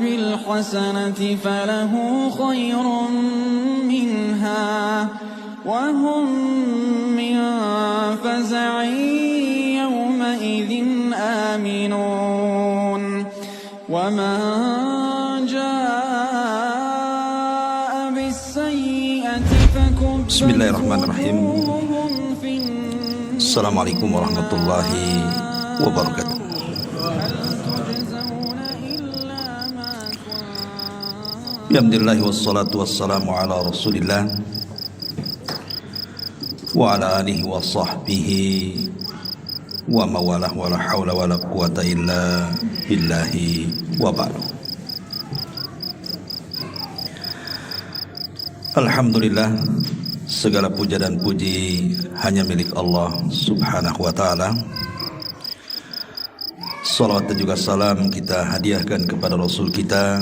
بالحسنة فله خير منها وهم من فزع يومئذ آمنون ومن جاء بالسيئة فكبت بسم الله الرحمن الرحيم. السلام عليكم ورحمة الله وبركاته. Alhamdulillah wassalatu wassalamu ala rasulillah wa ala alihi wa sahbihi wa mawalah wa la hawla wa la quwata illa billahi wa ba'du. Alhamdulillah, segala puja dan puji hanya milik Allah subhanahu wa ta'ala. Salawat dan juga salam kita hadiahkan kepada Rasul kita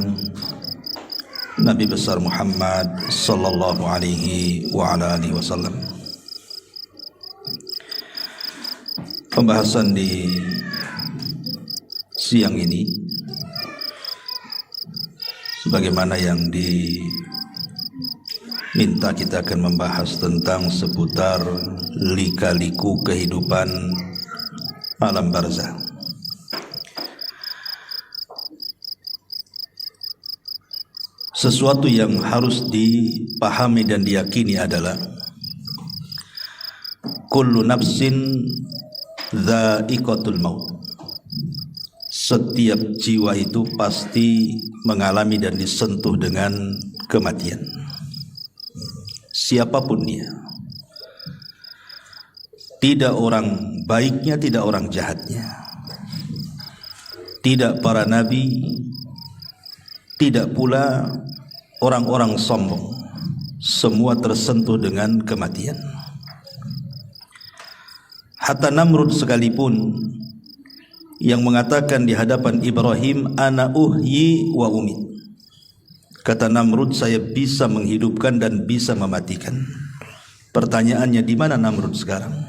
Nabi besar Muhammad sallallahu alaihi wa ala alihi wasallam. Pembahasan di siang ini sebagaimana yang diminta, kita akan membahas tentang seputar lika-liku kehidupan alam barzakh. Sesuatu yang harus dipahami dan diyakini adalah kullu nafsin dha'iqatul maut. Setiap jiwa itu pasti mengalami dan disentuh dengan kematian, siapapun dia. Tidak orang baiknya, tidak orang jahatnya, tidak para nabi, tidak pula orang-orang sombong, semua tersentuh dengan kematian. Hatta Namrud sekalipun yang mengatakan di hadapan Ibrahim, ana uhyi wa umit. Kata Namrud, saya bisa menghidupkan dan bisa mematikan. Pertanyaannya, di mana Namrud sekarang?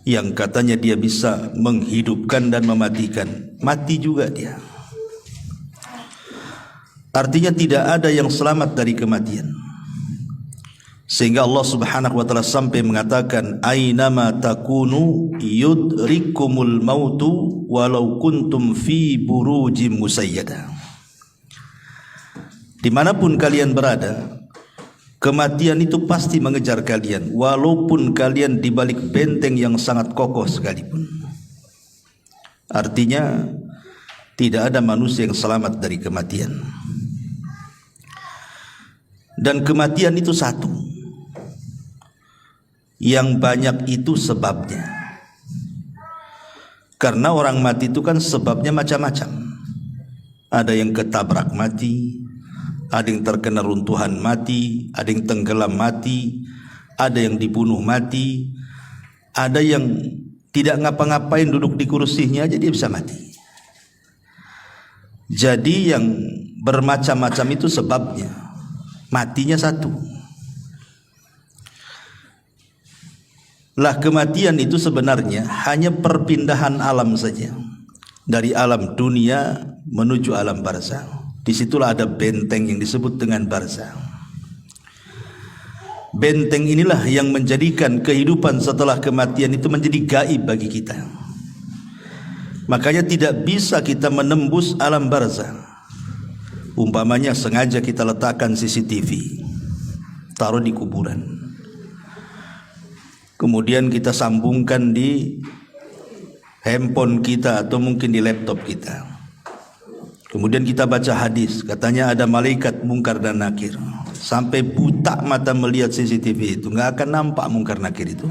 Yang katanya dia bisa menghidupkan dan mematikan, mati juga dia. Artinya tidak ada yang selamat dari kematian. Sehingga Allah subhanahu wa ta'ala sampai mengatakan, aynama takunu yudrikumul mautu walau kuntum fi burujim musayyada. Dimanapun kalian berada, kematian itu pasti mengejar kalian, walaupun kalian di balik benteng yang sangat kokoh sekalipun. Artinya tidak ada manusia yang selamat dari kematian. Dan kematian itu satu, yang banyak itu sebabnya. Karena orang mati itu kan sebabnya macam-macam. Ada yang ketabrak mati, ada yang terkena runtuhan mati, ada yang tenggelam mati, ada yang dibunuh mati, ada yang tidak ngapa-ngapain, duduk di kursinya aja dia bisa mati. Jadi yang bermacam-macam itu sebabnya, matinya satu. Lah kematian itu sebenarnya hanya perpindahan alam saja, dari alam dunia menuju alam barzakh. Disitulah ada benteng yang disebut dengan barzakh. Benteng inilah yang menjadikan kehidupan setelah kematian itu menjadi gaib bagi kita. Makanya tidak bisa kita menembus alam barzakh. Umpamanya sengaja kita letakkan CCTV, taruh di kuburan, kemudian kita sambungkan di handphone kita atau mungkin di laptop kita. Kemudian kita baca hadis, katanya ada malaikat mungkar dan nakir. Sampai buta mata melihat CCTV itu, nggak akan nampak mungkar nakir itu.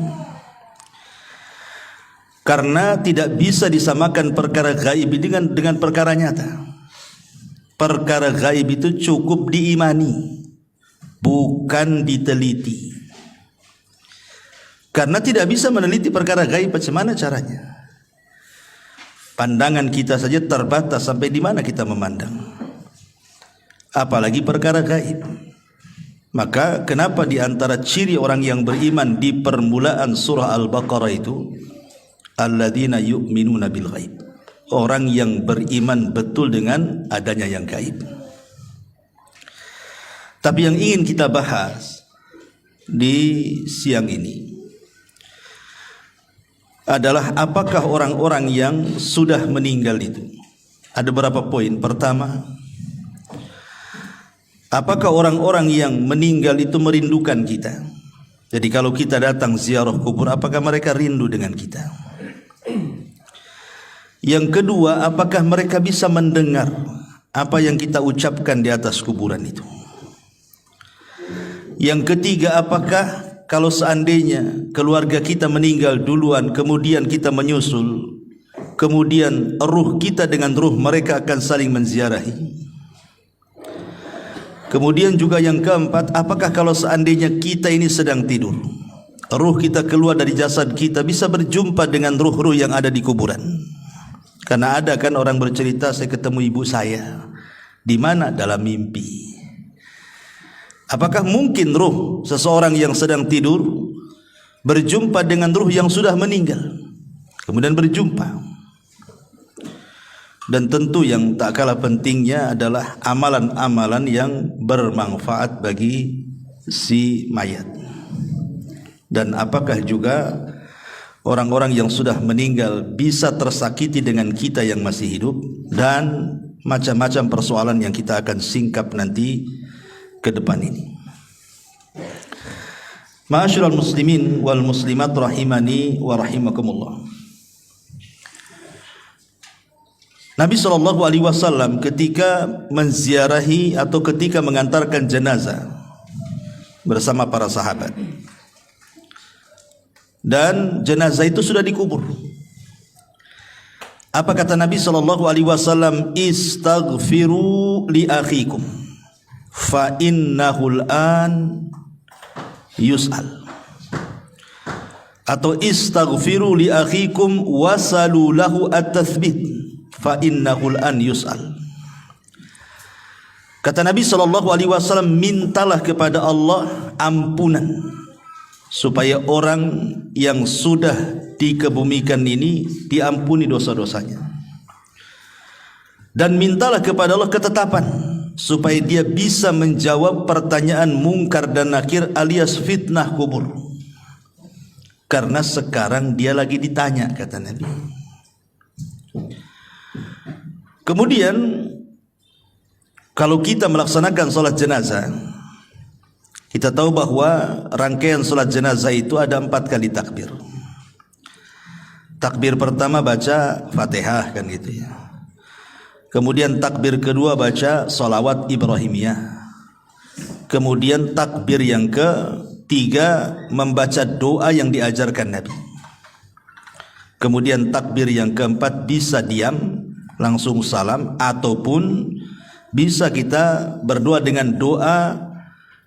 Karena tidak bisa disamakan perkara gaib dengan perkara nyata. Perkara gaib itu cukup diimani, bukan diteliti. Karena tidak bisa meneliti perkara gaib, bagaimana caranya? Pandangan kita saja terbatas, sampai di mana kita memandang, apalagi perkara gaib. Maka kenapa di antara ciri orang yang beriman di permulaan surah Al-Baqarah itu, alladzina yu'minuna bil ghaib, orang yang beriman betul dengan adanya yang gaib. Tapi yang ingin kita bahas di siang ini adalah apakah orang-orang yang sudah meninggal itu. Ada beberapa poin. Pertama, apakah orang-orang yang meninggal itu merindukan kita? Jadi kalau kita datang ziarah kubur, apakah mereka rindu dengan kita? Yang kedua, apakah mereka bisa mendengar apa yang kita ucapkan di atas kuburan itu? Yang ketiga, apakah kalau seandainya keluarga kita meninggal duluan, kemudian kita menyusul, kemudian ruh kita dengan ruh mereka akan saling menziarahi? Kemudian juga yang keempat, apakah kalau seandainya kita ini sedang tidur, ruh kita keluar dari jasad kita, bisa berjumpa dengan ruh-ruh yang ada di kuburan? Karena ada kan orang bercerita, saya ketemu ibu saya. Di mana? Dalam mimpi. Apakah mungkin ruh seseorang yang sedang tidur berjumpa dengan ruh yang sudah meninggal, kemudian berjumpa? Dan tentu yang tak kalah pentingnya adalah amalan-amalan yang bermanfaat bagi si mayat. Dan apakah juga orang-orang yang sudah meninggal bisa tersakiti dengan kita yang masih hidup? Dan macam-macam persoalan yang kita akan singkap nanti ke depan ini. Ma'asyiral muslimin wal muslimat rahimani wa rahimakumullah. Nabi SAW ketika menziarahi atau ketika mengantarkan jenazah bersama para sahabat, dan jenazah itu sudah dikubur, apa kata Nabi SAW? Istaghfiru li akhikum fa innahul an yus'al, atau istaghfiru li akhikum wasalu lahu at-tathbit fa innahul an yus'al. Kata Nabi SAW, mintalah kepada Allah ampunan supaya orang yang sudah dikebumikan ini diampuni dosa-dosanya, dan mintalah kepada Allah ketetapan supaya dia bisa menjawab pertanyaan mungkar dan nakir alias fitnah kubur, karena sekarang dia lagi ditanya, kata Nabi. Kemudian kalau kita melaksanakan salat jenazah, kita tahu bahwa rangkaian salat jenazah itu ada 4 kali takbir. Takbir pertama baca Fatihah kan gitu ya. Kemudian takbir kedua baca salawat Ibrahimiyah. Kemudian takbir yang ketiga membaca doa yang diajarkan Nabi. Kemudian takbir yang keempat bisa diam langsung salam, ataupun bisa kita berdoa dengan doa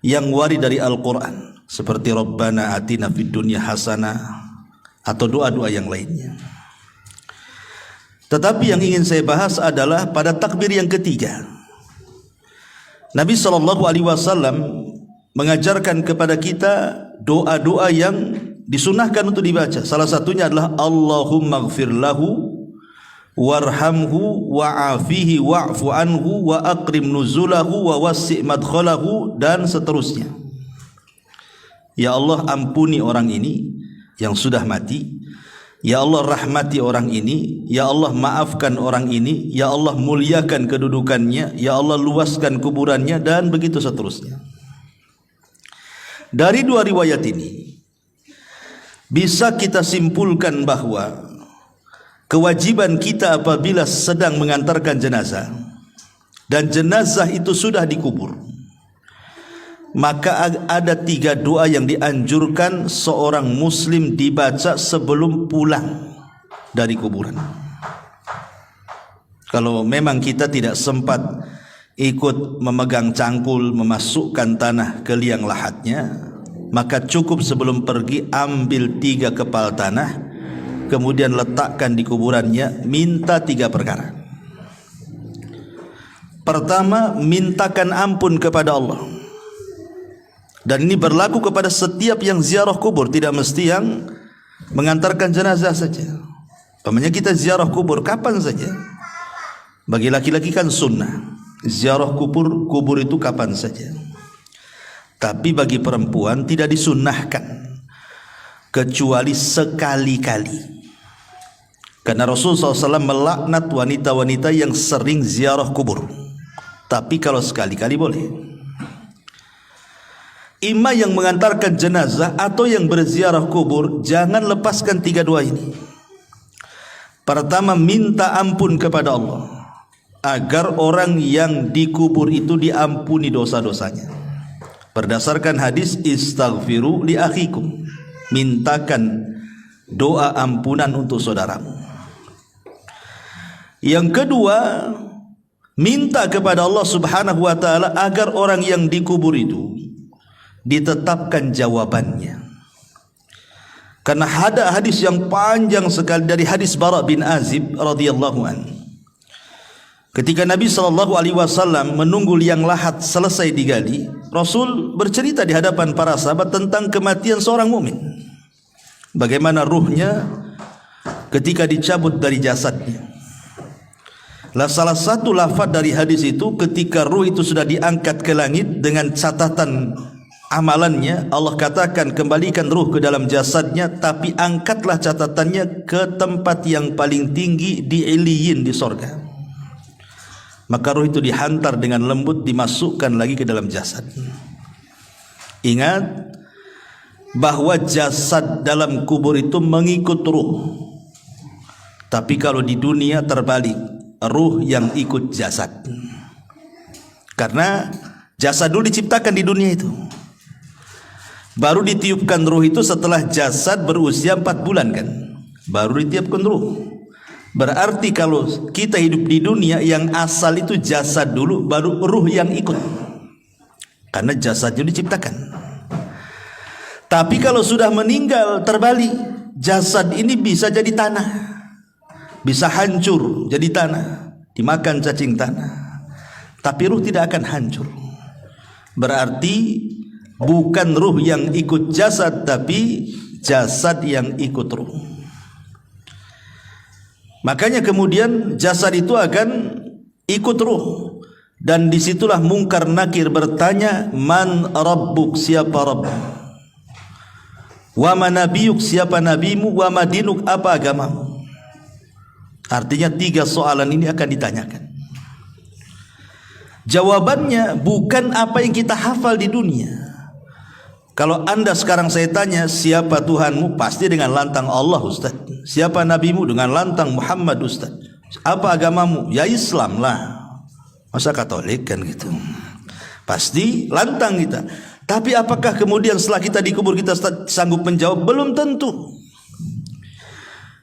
yang warid dari Al-Quran seperti Rabbana atina fid dunya hasanah atau doa-doa yang lainnya. Tetapi yang ingin saya bahas adalah pada takbir yang ketiga, Nabi SAW mengajarkan kepada kita doa-doa yang disunahkan untuk dibaca. Salah satunya adalah Allahumma ighfir lahu warhamhu wa'afihi wa'fu anhu wa akrim nuzulahu wa wasi' madkhalahu, dan seterusnya. Ya Allah, ampuni orang ini yang sudah mati. Ya Allah, rahmati orang ini. Ya Allah, maafkan orang ini. Ya Allah, muliakan kedudukannya. Ya Allah, luaskan kuburannya, dan begitu seterusnya. Dari 2 riwayat ini bisa kita simpulkan bahwa kewajiban kita apabila sedang mengantarkan jenazah dan jenazah itu sudah dikubur, maka ada 3 doa yang dianjurkan seorang muslim dibaca sebelum pulang dari kuburan. Kalau memang kita tidak sempat ikut memegang cangkul, memasukkan tanah ke liang lahatnya, maka cukup sebelum pergi ambil 3 kepal tanah, kemudian letakkan di kuburannya, minta 3 perkara. Pertama, mintakan ampun kepada Allah. Dan ini berlaku kepada setiap yang ziarah kubur, tidak mesti yang mengantarkan jenazah saja. Umpamanya kita ziarah kubur kapan saja. Bagi laki-laki kan sunnah. Ziarah kubur itu kapan saja. Tapi bagi perempuan tidak disunnahkan kecuali sekali-kali. Karena Rasulullah SAW melaknat wanita-wanita yang sering ziarah kubur. Tapi kalau sekali-kali boleh. Imam yang mengantarkan jenazah atau yang berziarah kubur, jangan lepaskan 3 doa ini. Pertama, minta ampun kepada Allah agar orang yang dikubur itu diampuni dosa-dosanya. Berdasarkan hadis istaghfiru li akhikum, mintakan doa ampunan untuk saudaramu. Yang kedua, minta kepada Allah Subhanahu wa taala agar orang yang dikubur itu ditetapkan jawabannya. Karena ada hadis yang panjang sekali dari hadis Bara bin Azib radhiyallahu anhu. Ketika Nabi SAW menunggu liang lahat selesai digali, Rasul bercerita di hadapan para sahabat tentang kematian seorang mukmin. Bagaimana ruhnya ketika dicabut dari jasadnya. Lah salah satu lafaz dari hadis itu, ketika ruh itu sudah diangkat ke langit dengan catatan amalannya, Allah katakan kembalikan ruh ke dalam jasadnya, tapi angkatlah catatannya ke tempat yang paling tinggi di Iliyin, di sorga. Maka ruh itu dihantar dengan lembut, dimasukkan lagi ke dalam jasad. Ingat bahwa jasad dalam kubur itu mengikut ruh. Tapi kalau di dunia terbalik, ruh yang ikut jasad. Karena jasad dulu diciptakan di dunia itu. Baru ditiupkan ruh itu setelah jasad berusia 4 bulan kan. Baru ditiupkan ruh. Berarti kalau kita hidup di dunia, yang asal itu jasad dulu, baru ruh yang ikut. Karena jasad itu diciptakan. Tapi kalau sudah meninggal terbalik, jasad ini bisa jadi tanah, bisa hancur jadi tanah, dimakan cacing tanah. Tapi ruh tidak akan hancur. Berarti bukan ruh yang ikut jasad, tapi jasad yang ikut ruh. Makanya kemudian jasad itu akan ikut ruh. Dan disitulah Munkar Nakir bertanya, man rabbuk, siapa Rabb? Wa ma nabiyuk, siapa nabimu? Wa ma dinuk, apa agamamu? Artinya 3 soalan ini akan ditanyakan. Jawabannya bukan apa yang kita hafal di dunia. Kalau anda sekarang saya tanya, siapa Tuhanmu? Pasti dengan lantang Allah, Ustaz. Siapa nabimu? Dengan lantang Muhammad, Ustaz. Apa agamamu? Ya Islam lah. Masa Katolik kan gitu. Pasti lantang kita. Tapi apakah kemudian setelah kita dikubur kita sanggup menjawab? Belum tentu.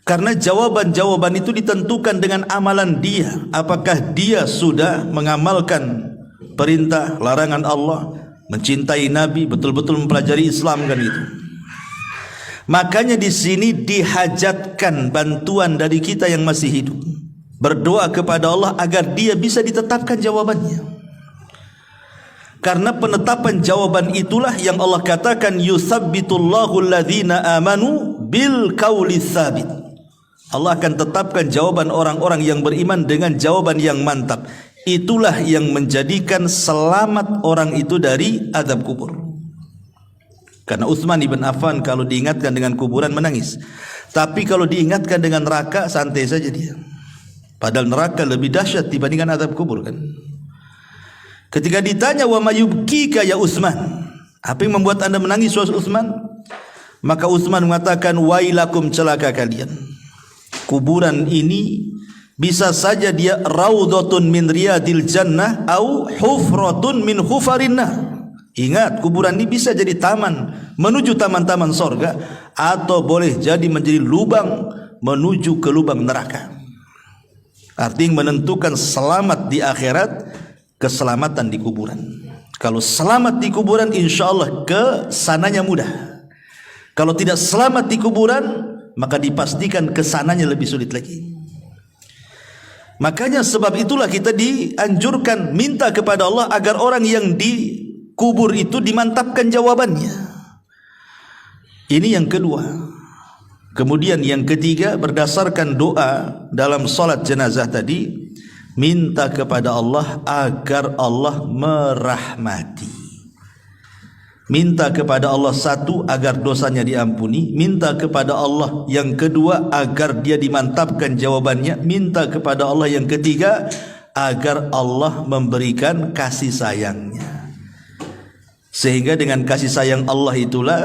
Karena jawaban-jawaban itu ditentukan dengan amalan dia. Apakah dia sudah mengamalkan perintah, larangan Allah, mencintai Nabi, betul-betul mempelajari Islam kan itu. Makanya di sini dihajatkan bantuan dari kita yang masih hidup. Berdoa kepada Allah agar dia bisa ditetapkan jawabannya. Karena penetapan jawaban itulah yang Allah katakan, yusabbitullahu alladhina amanu bil qawli tsabit. Allah akan tetapkan jawaban orang-orang yang beriman dengan jawaban yang mantap. Itulah yang menjadikan selamat orang itu dari azab kubur. Karena Utsman ibn Affan kalau diingatkan dengan kuburan menangis. Tapi kalau diingatkan dengan neraka santai saja dia. Padahal neraka lebih dahsyat dibandingkan azab kubur kan. Ketika ditanya, wa mayubkika ya Utsman, apa yang membuat anda menangis wahai Utsman? Maka Utsman mengatakan, wailakum, celaka kalian. Kuburan ini bisa saja dia raudhatun min riyadil jannah au hufratun min hufarin nar. Ingat, kuburan ini bisa jadi taman menuju taman-taman sorga, atau boleh jadi menjadi lubang menuju ke lubang neraka. Artinya menentukan selamat di akhirat, keselamatan di kuburan. Kalau selamat di kuburan, insya Allah kesananya mudah. Kalau tidak selamat di kuburan, maka dipastikan kesananya lebih sulit lagi. Makanya sebab itulah kita dianjurkan minta kepada Allah agar orang yang dikubur itu dimantapkan jawabannya. Ini yang kedua. Kemudian yang ketiga, berdasarkan doa dalam salat jenazah tadi, minta kepada Allah agar Allah merahmati. Minta kepada Allah satu, agar dosanya diampuni. Minta kepada Allah yang kedua, agar dia dimantapkan jawabannya. Minta kepada Allah yang ketiga, agar Allah memberikan kasih sayangnya. Sehingga dengan kasih sayang Allah itulah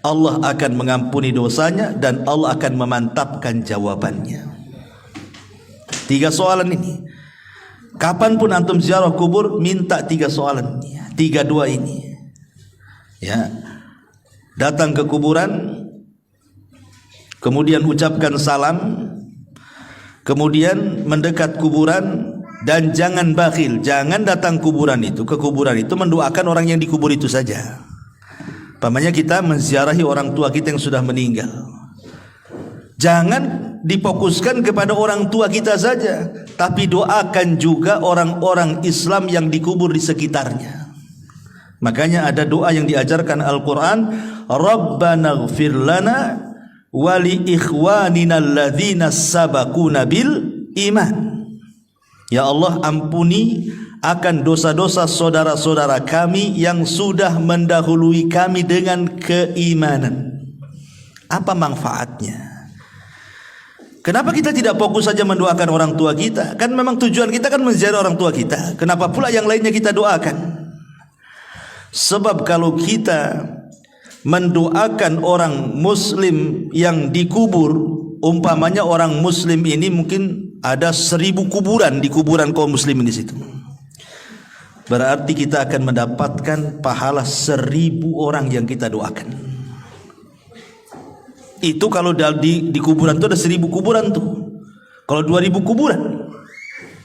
Allah akan mengampuni dosanya dan Allah akan memantapkan jawabannya. 3 soalan ini. Kapanpun antum ziarah kubur, minta 3 soalan ini, 3 doa ini. Ya, datang ke kuburan, kemudian ucapkan salam, kemudian mendekat kuburan, dan jangan bakhil, jangan datang ke kuburan itu mendoakan orang yang dikubur itu saja. Pamannya kita menziarahi orang tua kita yang sudah meninggal, jangan difokuskan kepada orang tua kita saja, tapi doakan juga orang-orang Islam yang dikubur di sekitarnya. Makanya ada doa yang diajarkan Al-Quran, Rabbana ighfir lana wa li ikhwanina alladhina sabaquna bil iman. Ya Allah, ampuni akan dosa-dosa saudara-saudara kami yang sudah mendahului kami dengan keimanan. Apa manfaatnya? Kenapa kita tidak fokus saja mendoakan orang tua kita? Kan memang tujuan kita kan menziarah orang tua kita. Kenapa pula yang lainnya kita doakan? Sebab kalau kita mendoakan orang muslim yang dikubur, umpamanya orang muslim ini mungkin ada 1000 kuburan di kuburan kaum muslimin di situ, berarti kita akan mendapatkan pahala 1000 orang yang kita doakan. Itu kalau di kuburan itu ada 1000 kuburan tuh. Kalau 2000 kuburan,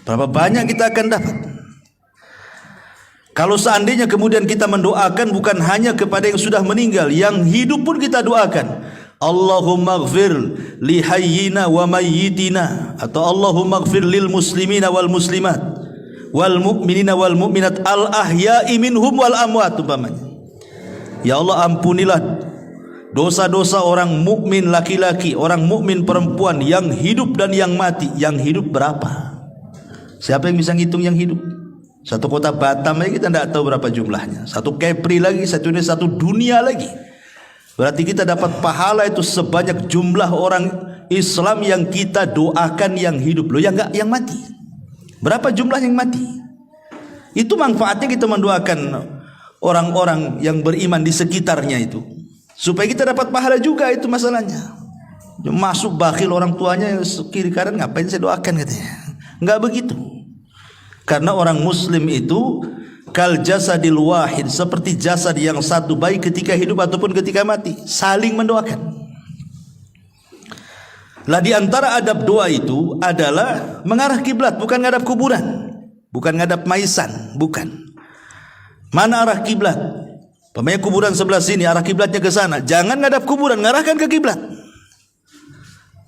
berapa banyak kita akan dapat? Kalau seandainya kemudian kita mendoakan bukan hanya kepada yang sudah meninggal, yang hidup pun kita doakan. Allahumma ighfir li hayyina wa mayyitina, atau Allahumma ighfir lil muslimina wal muslimat wal mu'minina wal mu'minat al ahya'i minhum wal amwat, umpamanya. Ya Allah, ampunilah dosa-dosa orang mukmin laki-laki, orang mukmin perempuan yang hidup dan yang mati. Yang hidup berapa? Siapa yang bisa ngitung yang hidup? Satu kota Batam aja kita tidak tahu berapa jumlahnya. Satu Kepri lagi, satu dunia lagi. Berarti kita dapat pahala itu sebanyak jumlah orang Islam yang kita doakan yang hidup. Loh, yang enggak, yang mati. Berapa jumlah yang mati? Itu manfaatnya kita mendoakan orang-orang yang beriman di sekitarnya itu, supaya kita dapat pahala juga. Itu masalahnya. Masuk bakhil orang tuanya kiri kanan, ngapain saya doakan katanya. Enggak begitu. Karena orang muslim itu kal jasadil wahid, seperti jasad yang satu, baik ketika hidup ataupun ketika mati, saling mendoakan. Lah di antara adab doa itu adalah mengarah kiblat, bukan ngadap kuburan, bukan ngadap maisan, bukan. Mana arah kiblat? Pemain kuburan sebelah sini, arah kiblatnya ke sana. Jangan ngadap kuburan, ngarahkan ke kiblat.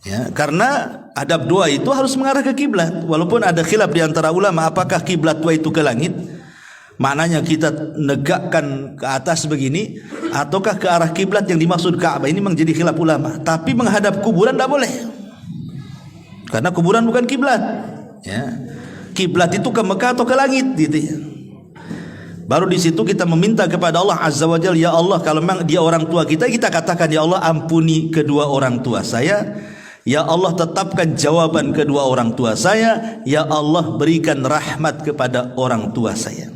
Ya, karena adab doa itu harus mengarah ke kiblat. Walaupun ada khilaf di antara ulama apakah kiblat doa itu ke langit, maknanya kita negakkan ke atas begini, ataukah ke arah kiblat yang dimaksud Ka'bah. Ini menjadi khilaf ulama. Tapi menghadap kuburan tidak boleh, karena kuburan bukan kiblat. Ya, kiblat itu ke Mekah atau ke langit, gitu ya. Baru di situ kita meminta kepada Allah Azza wa Jalla, ya Allah, kalau memang dia orang tua kita, kita katakan, ya Allah, ampuni kedua orang tua saya. Ya Allah, tetapkan jawaban kedua orang tua saya. Ya Allah, berikan rahmat kepada orang tua saya.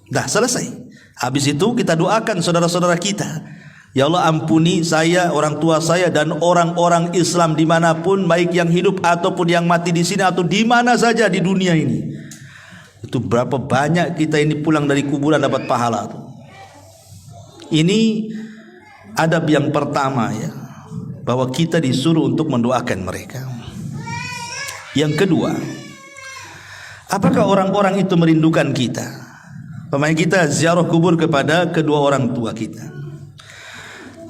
Dah selesai. Habis itu kita doakan saudara-saudara kita. Ya Allah, ampuni saya, orang tua saya, dan orang-orang Islam dimanapun, baik yang hidup ataupun yang mati di sini atau di mana saja di dunia ini. Itu berapa banyak kita ini pulang dari kuburan dapat pahala tuh. Ini adab yang pertama, ya, bahwa kita disuruh untuk mendoakan mereka. Yang kedua, apakah orang-orang itu merindukan kita? Pemain kita ziarah kubur kepada kedua orang tua kita.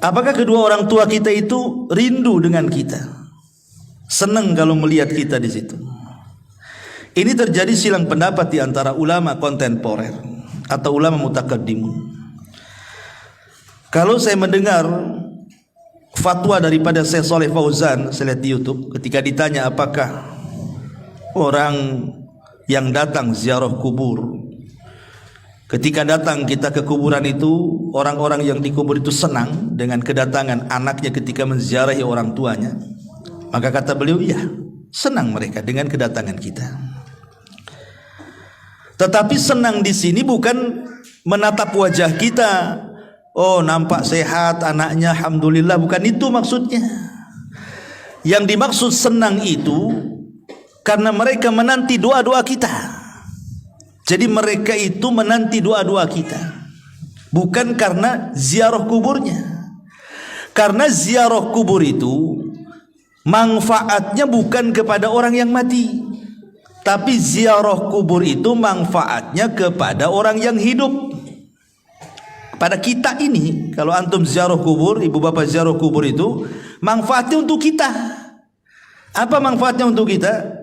Apakah kedua orang tua kita itu rindu dengan kita? Senang kalau melihat kita di situ? Ini terjadi silang pendapat di antara ulama kontemporer atau ulama mutakaddimun. Kalau saya mendengar fatwa daripada Syekh Shalih Fauzan, saya lihat di YouTube, ketika ditanya apakah orang yang datang ziarah kubur, ketika datang kita ke kuburan itu, orang-orang yang dikubur itu senang dengan kedatangan anaknya ketika menziarahi orang tuanya. Maka kata beliau, iya, senang mereka dengan kedatangan kita. Tetapi senang di sini bukan menatap wajah kita, oh nampak sehat anaknya, alhamdulillah, bukan itu maksudnya. Yang dimaksud senang itu karena mereka menanti doa-doa kita. Jadi mereka itu menanti doa-doa kita, bukan karena ziarah kuburnya. Karena ziarah kubur itu manfaatnya bukan kepada orang yang mati, tapi ziarah kubur itu manfaatnya kepada orang yang hidup. Pada kita ini, kalau antum ziarah kubur, ibu bapak ziarah kubur itu manfaatnya untuk kita. Apa manfaatnya untuk kita?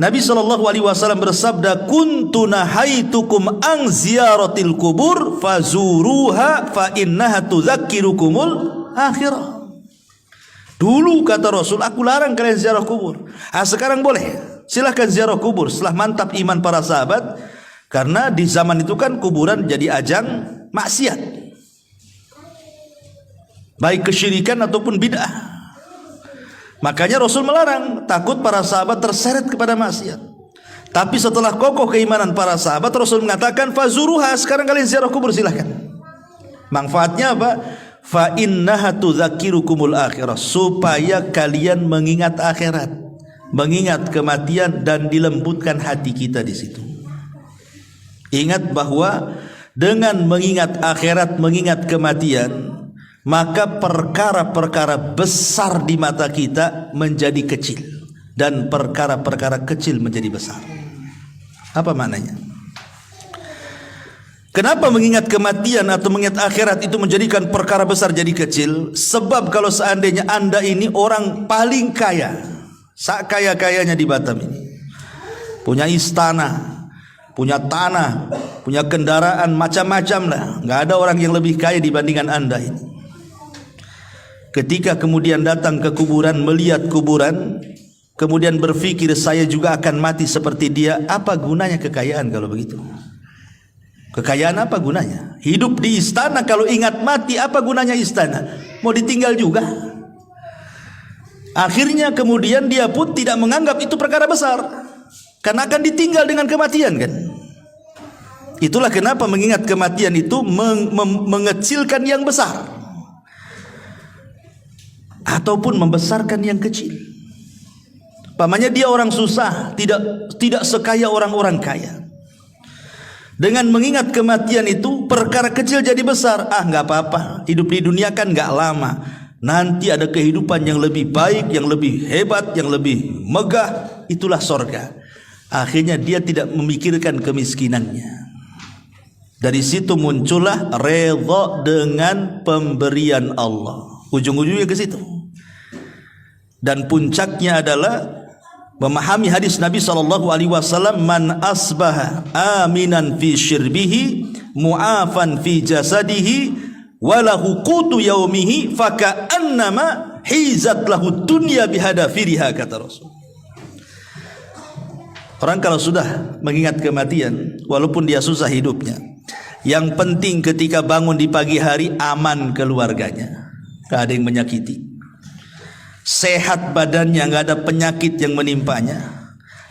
Nabi SAW bersabda, kuntu nahaitukum an ziyaratil kubur fazuruha fa innaha tudzakkirukumul akhirah. Dulu kata Rasul, aku larang kalian ziarah kubur. Sekarang boleh, silahkan ziarah kubur. Setelah mantap iman para sahabat, karena di zaman itu kan kuburan jadi ajang maksiat, baik kesyirikan ataupun bid'ah. Makanya Rasul melarang, takut para sahabat terseret kepada maksiat. Tapi setelah kokoh keimanan para sahabat, Rasul mengatakan fazuruha, sekarang kalian ziarah kubur silahkan. Manfaatnya apa? Fa innaha tudzakirukumul akhirah, supaya kalian mengingat akhirat, mengingat kematian, dan dilembutkan hati kita di situ. Ingat bahwa dengan mengingat akhirat, mengingat kematian, maka perkara-perkara besar di mata kita menjadi kecil, dan perkara-perkara kecil menjadi besar. Apa maknanya? Kenapa mengingat kematian atau mengingat akhirat itu menjadikan perkara besar jadi kecil? Sebab kalau seandainya Anda ini orang paling kaya, sakaya-kayanya di Batam ini, punya istana, punya tanah, punya kendaraan macam-macam lah, nggak ada orang yang lebih kaya dibandingkan Anda ini. Ketika kemudian datang ke kuburan, melihat kuburan, kemudian berpikir saya juga akan mati seperti dia, apa gunanya kekayaan kalau begitu? Kekayaan apa gunanya? Hidup di istana kalau ingat mati, apa gunanya istana? Mau ditinggal juga. Akhirnya kemudian dia pun tidak menganggap itu perkara besar, karena akan ditinggal dengan kematian kan. Itulah kenapa mengingat kematian itu mengecilkan yang besar, ataupun membesarkan yang kecil. Pamannya dia orang susah, tidak sekaya orang-orang kaya. Dengan mengingat kematian itu perkara kecil jadi besar. Nggak apa-apa, hidup di dunia kan nggak lama, nanti ada kehidupan yang lebih baik, yang lebih hebat, yang lebih megah, itulah sorga. Akhirnya dia tidak memikirkan kemiskinannya. Dari situ muncullah redha dengan pemberian Allah. Ujung-ujungnya ke situ. Dan puncaknya adalah memahami hadis Nabi SAW, man asbaha aminan fi syirbihi mu'afan fi jasadihi walahu qutu yaumihi faka'annama hizat lahu dunya bihadafiriha, kata Rasul. Orang kalau sudah mengingat kematian, walaupun dia susah hidupnya, yang penting ketika bangun di pagi hari aman keluarganya, gak ada yang menyakiti, sehat badannya, gak ada penyakit yang menimpanya,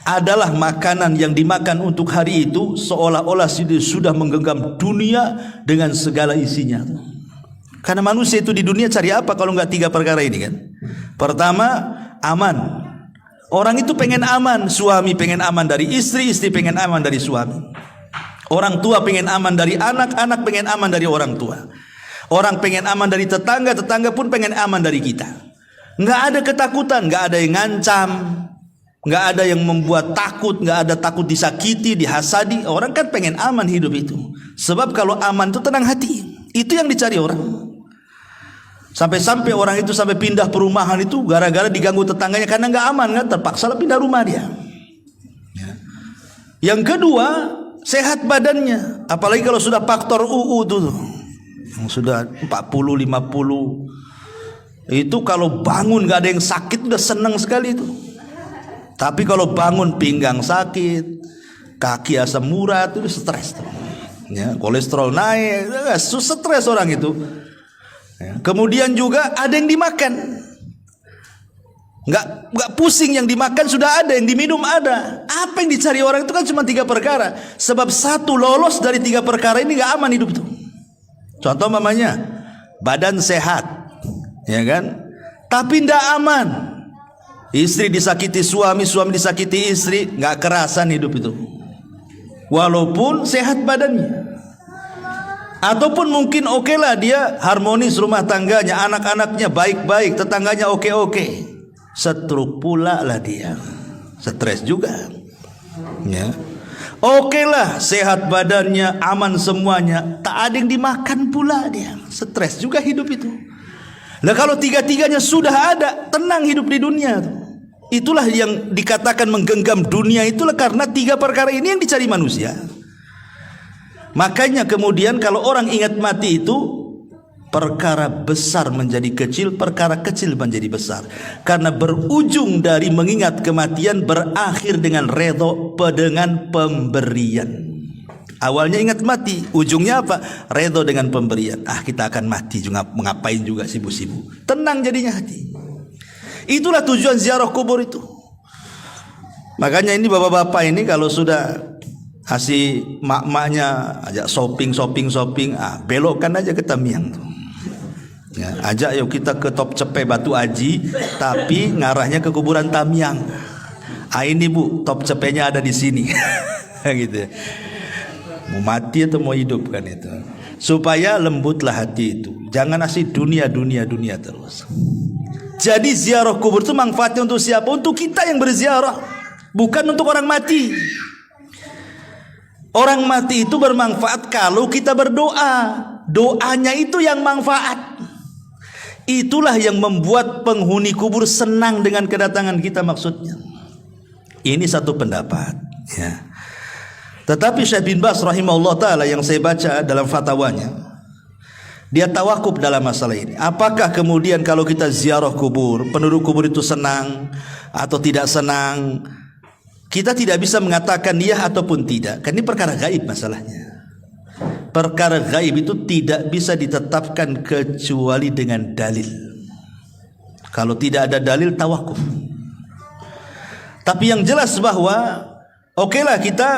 adalah makanan yang dimakan untuk hari itu seolah-olah sudah menggenggam dunia dengan segala isinya. Karena manusia itu di dunia cari apa kalau nggak tiga perkara ini kan? Pertama, aman. Orang itu pengen aman, suami pengen aman dari istri, istri pengen aman dari suami, orang tua pengen aman dari anak, anak pengen aman dari orang tua, orang pengen aman dari tetangga, tetangga pun pengen aman dari kita. Nggak ada ketakutan, nggak ada yang ngancam, nggak ada yang membuat takut, nggak ada takut disakiti, dihasadi. Orang kan pengen aman hidup itu. Sebab kalau aman itu tenang hati, itu yang dicari orang. Sampai-sampai orang itu sampai pindah perumahan itu gara-gara diganggu tetangganya karena nggak aman kan, terpaksa pindah rumah dia. Yang kedua, sehat badannya. Apalagi kalau sudah faktor UU tuh, yang sudah 40, 50, Itu kalau bangun gak ada yang sakit udah senang sekali itu. Tapi kalau bangun pinggang sakit, kaki asam urat, itu stres tuh. Ya, kolesterol naik, stres orang itu. Ya. Kemudian juga ada yang dimakan, nggak pusing, yang dimakan sudah ada, yang diminum ada. Apa yang dicari orang itu kan cuma 3 perkara. Sebab satu lolos dari 3 perkara ini nggak aman hidup itu. Contoh mamanya, badan sehat, ya kan? Tapi nggak aman. Istri disakiti suami, suami disakiti istri, nggak kerasan hidup itu. Walaupun sehat badannya. Ataupun mungkin oke lah dia harmonis rumah tangganya, anak-anaknya baik-baik, tetangganya oke-oke. Stroke pula lah dia, stres juga. Ya, oke lah sehat badannya, aman semuanya, tak ada yang dimakan pula dia, stres juga hidup itu. Nah kalau 3-tiganya sudah ada, tenang hidup di dunia. Itulah yang dikatakan menggenggam dunia, itulah karena 3 perkara ini yang dicari manusia. Makanya kemudian kalau orang ingat mati itu, perkara besar menjadi kecil, perkara kecil menjadi besar. Karena berujung dari mengingat kematian berakhir dengan redho, dengan pemberian. Awalnya ingat mati, ujungnya apa? Redho dengan pemberian. Kita akan mati juga, ngapain juga sibuk-sibuk. Tenang jadinya hati. Itulah tujuan ziarah kubur itu. Makanya ini bapak-bapak ini kalau sudah kasih mak-maknya ajak shopping, belokkan aja ke Tamiang tuh. Ya, ajak yuk kita ke Top Cepe Batu Aji, tapi ngarahnya ke kuburan Tamiang. Ini bu, Top Cepenya ada di sini. Gitu. Mau mati atau mau hidup kan itu. Supaya lembutlah hati itu. Jangan asih dunia terus. Jadi ziarah kubur itu manfaatnya untuk siapa? Untuk kita yang berziarah, bukan untuk orang mati. Orang mati itu bermanfaat kalau kita berdoa. Doanya itu yang manfaat. Itulah yang membuat penghuni kubur senang dengan kedatangan kita maksudnya. Ini satu pendapat, ya. Tetapi Syekh bin Baz rahimahullah ta'ala yang saya baca dalam fatwanya, dia tawakuf dalam masalah ini. Apakah kemudian kalau kita ziarah kubur, penduduk kubur itu senang atau tidak senang? Kita tidak bisa mengatakan iya ataupun tidak. Kan ini perkara gaib masalahnya. Perkara gaib itu tidak bisa ditetapkan kecuali dengan dalil. Kalau tidak ada dalil, tawakuf. Tapi yang jelas bahwa okelah kita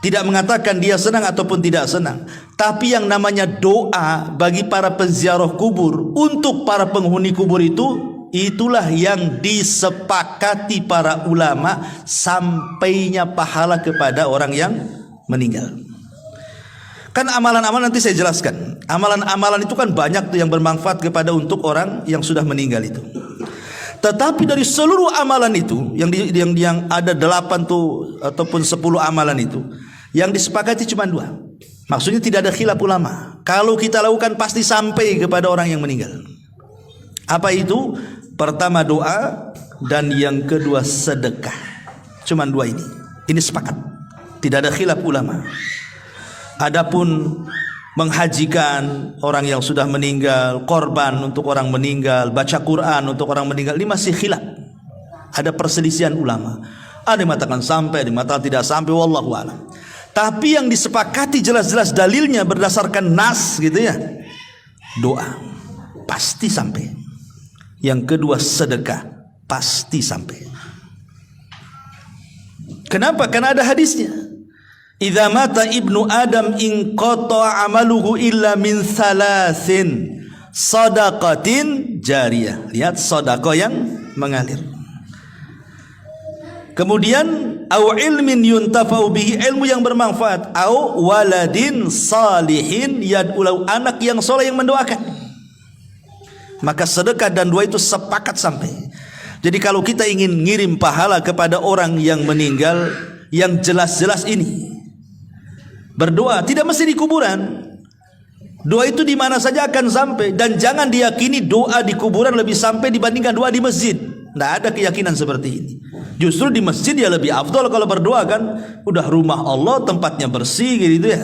tidak mengatakan dia senang ataupun tidak senang. Tapi yang namanya doa bagi para penziarah kubur untuk para penghuni kubur itu, itulah yang disepakati para ulama sampainya pahala kepada orang yang meninggal. Kan amalan-amalan nanti saya jelaskan. Amalan-amalan itu kan banyak tuh yang bermanfaat kepada untuk orang yang sudah meninggal itu. Tetapi dari seluruh amalan itu yang ada 8 tuh ataupun 10 amalan itu, yang disepakati cuma 2. Maksudnya tidak ada khilaf ulama. Kalau kita lakukan pasti sampai kepada orang yang meninggal. Apa itu? Pertama doa, dan yang kedua sedekah. Cuman 2 ini. Ini sepakat. Tidak ada khilaf ulama. Adapun menghajikan orang yang sudah meninggal, korban untuk orang meninggal, baca Quran untuk orang meninggal, ini masih khilaf. Ada perselisihan ulama. Ada yang mengatakan sampai, ada yang mengatakan tidak sampai, wallahu a'lam. Tapi yang disepakati jelas-jelas dalilnya berdasarkan nas gitu ya. Doa pasti sampai. Yang kedua sedekah pasti sampai. Kenapa? Karena ada hadisnya. Idza mata ibnu Adam inqata amaluhu illa min salasin, sadaqatin jariyah. Lihat sedekah yang mengalir. Kemudian au ilmin yuntafa'u bihi, ilmu yang bermanfaat, au waladin salihin yad'u, anak yang soleh yang mendoakan. Maka sedekah dan doa itu sepakat sampai. Jadi kalau kita ingin ngirim pahala kepada orang yang meninggal, yang jelas-jelas ini berdoa, tidak mesti di kuburan. Doa itu di mana saja akan sampai. Dan jangan diyakini doa di kuburan lebih sampai dibandingkan doa di masjid. Tidak ada keyakinan seperti ini. Justru di masjid ya lebih afdol kalau berdoa kan. Udah rumah Allah, tempatnya bersih gitu ya.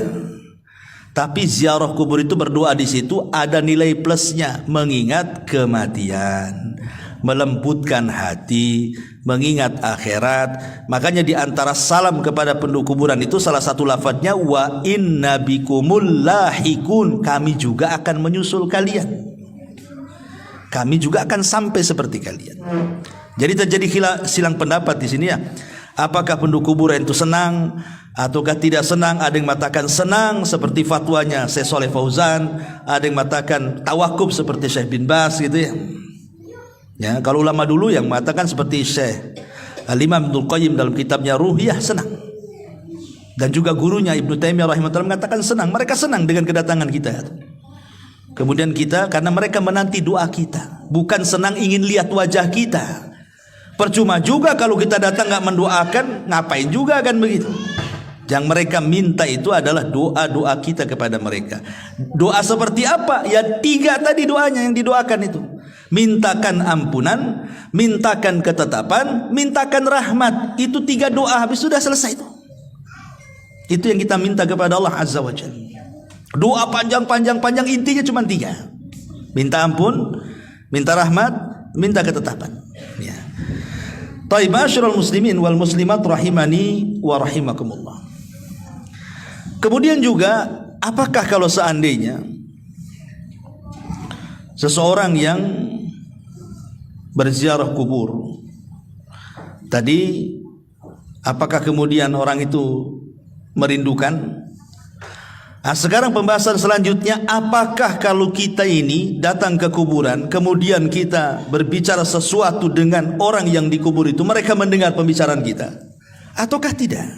Tapi ziarah kubur itu, berdoa di situ ada nilai plusnya, mengingat kematian, melembutkan hati, mengingat akhirat. Makanya di antara salam kepada penduduk kuburan itu salah satu lafadznya wa inna bikumul lahikun, kami juga akan menyusul kalian. Kami juga akan sampai seperti kalian. Jadi terjadi silang pendapat di sini ya. Apakah penduduk kuburan itu senang ataukah tidak senang? Ada yang mengatakan senang seperti fatwanya Syekh Shalih Fauzan, ada yang mengatakan tawakuf seperti Syekh bin Baz gitu ya. Ya, kalau ulama dulu yang mengatakan seperti Syekh Al-Imam Ibnul Qayyim dalam kitabnya Ruhiyah, senang. Dan juga gurunya Ibnu Taimiyah rahimahullah mengatakan senang. Mereka senang dengan kedatangan kita. Kemudian kita, karena mereka menanti doa kita, bukan senang ingin lihat wajah kita. Percuma juga kalau kita datang nggak mendoakan, ngapain juga kan begitu. Yang mereka minta itu adalah doa-doa kita kepada mereka. Doa seperti apa? Ya 3 tadi doanya yang didoakan itu. Mintakan ampunan, mintakan ketetapan, mintakan rahmat. Itu 3 doa, habis sudah selesai itu. Itu yang kita minta kepada Allah Azza wa Jalla. Doa panjang, intinya cuma 3. Minta ampun, minta rahmat, minta ketetapan. Ya. Taib ma'asyiral muslimin wal muslimat rahimani wa rahimakumullah. Kemudian juga, apakah kalau seandainya seseorang yang berziarah kubur tadi, apakah kemudian orang itu merindukan? Nah, sekarang pembahasan selanjutnya, apakah kalau kita ini datang ke kuburan kemudian kita berbicara sesuatu dengan orang yang dikubur itu, mereka mendengar pembicaraan kita ataukah tidak?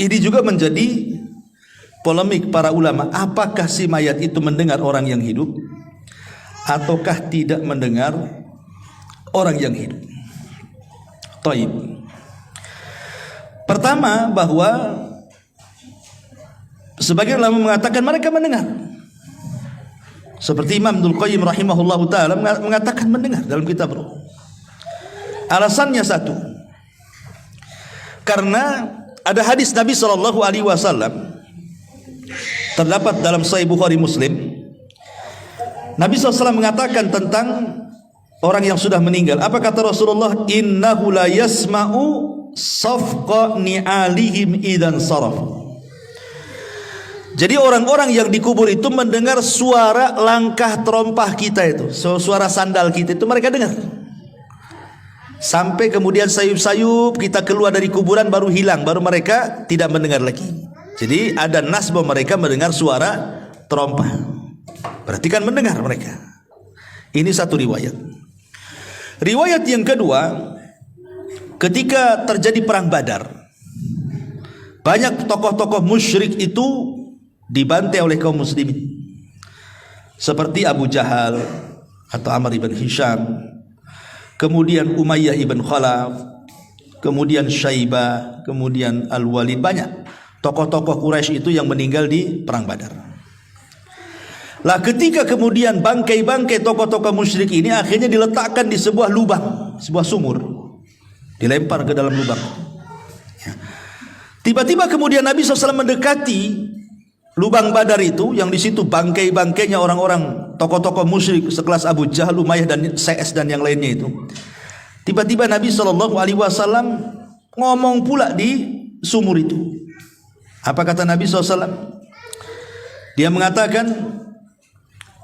Ini juga menjadi polemik para ulama. Apakah si mayat itu mendengar orang yang hidup ataukah tidak mendengar orang yang hidup? Taib. Pertama, bahwa sebagian ulama mengatakan mereka mendengar. Seperti Imam Ibnul Qayyim rahimahullahu taala mengatakan mendengar dalam kitab Ruh. Alasannya satu, karena ada hadis Nabi sallallahu alaihi wasallam terdapat dalam Sahih Bukhari Muslim. Nabi SAW mengatakan tentang orang yang sudah meninggal. Apa kata Rasulullah? Innahu la yasma'u safqa ni'alihim idan saraf. Jadi orang-orang yang dikubur itu mendengar suara langkah terompah kita itu, suara sandal kita itu mereka dengar. Sampai kemudian sayup-sayup kita keluar dari kuburan baru hilang, baru mereka tidak mendengar lagi. Jadi ada nas bahwa mereka mendengar suara terompah. Berarti kan mendengar mereka. Ini satu riwayat. Riwayat yang kedua, ketika terjadi perang Badar, banyak tokoh-tokoh musyrik itu dibantai oleh kaum muslimin, seperti Abu Jahal atau Amr ibn Hisham, kemudian Umayyah ibn Khalaf, kemudian Syaibah, kemudian Al-Walid. Banyak tokoh-tokoh Quraisy itu yang meninggal di perang Badar. Lah ketika kemudian bangkai-bangkai tokoh-tokoh musyrik ini akhirnya diletakkan di sebuah lubang, sebuah sumur, dilempar ke dalam lubang. Tiba-tiba kemudian Nabi SAW mendekati lubang Badar itu, yang di situ bangkai-bangkainya orang-orang tokoh-tokoh musyrik sekelas Abu Jahal, Umayyah dan CS dan yang lainnya itu. Tiba-tiba Nabi SAW ngomong pula di sumur itu. Apa kata Nabi SAW? Dia mengatakan,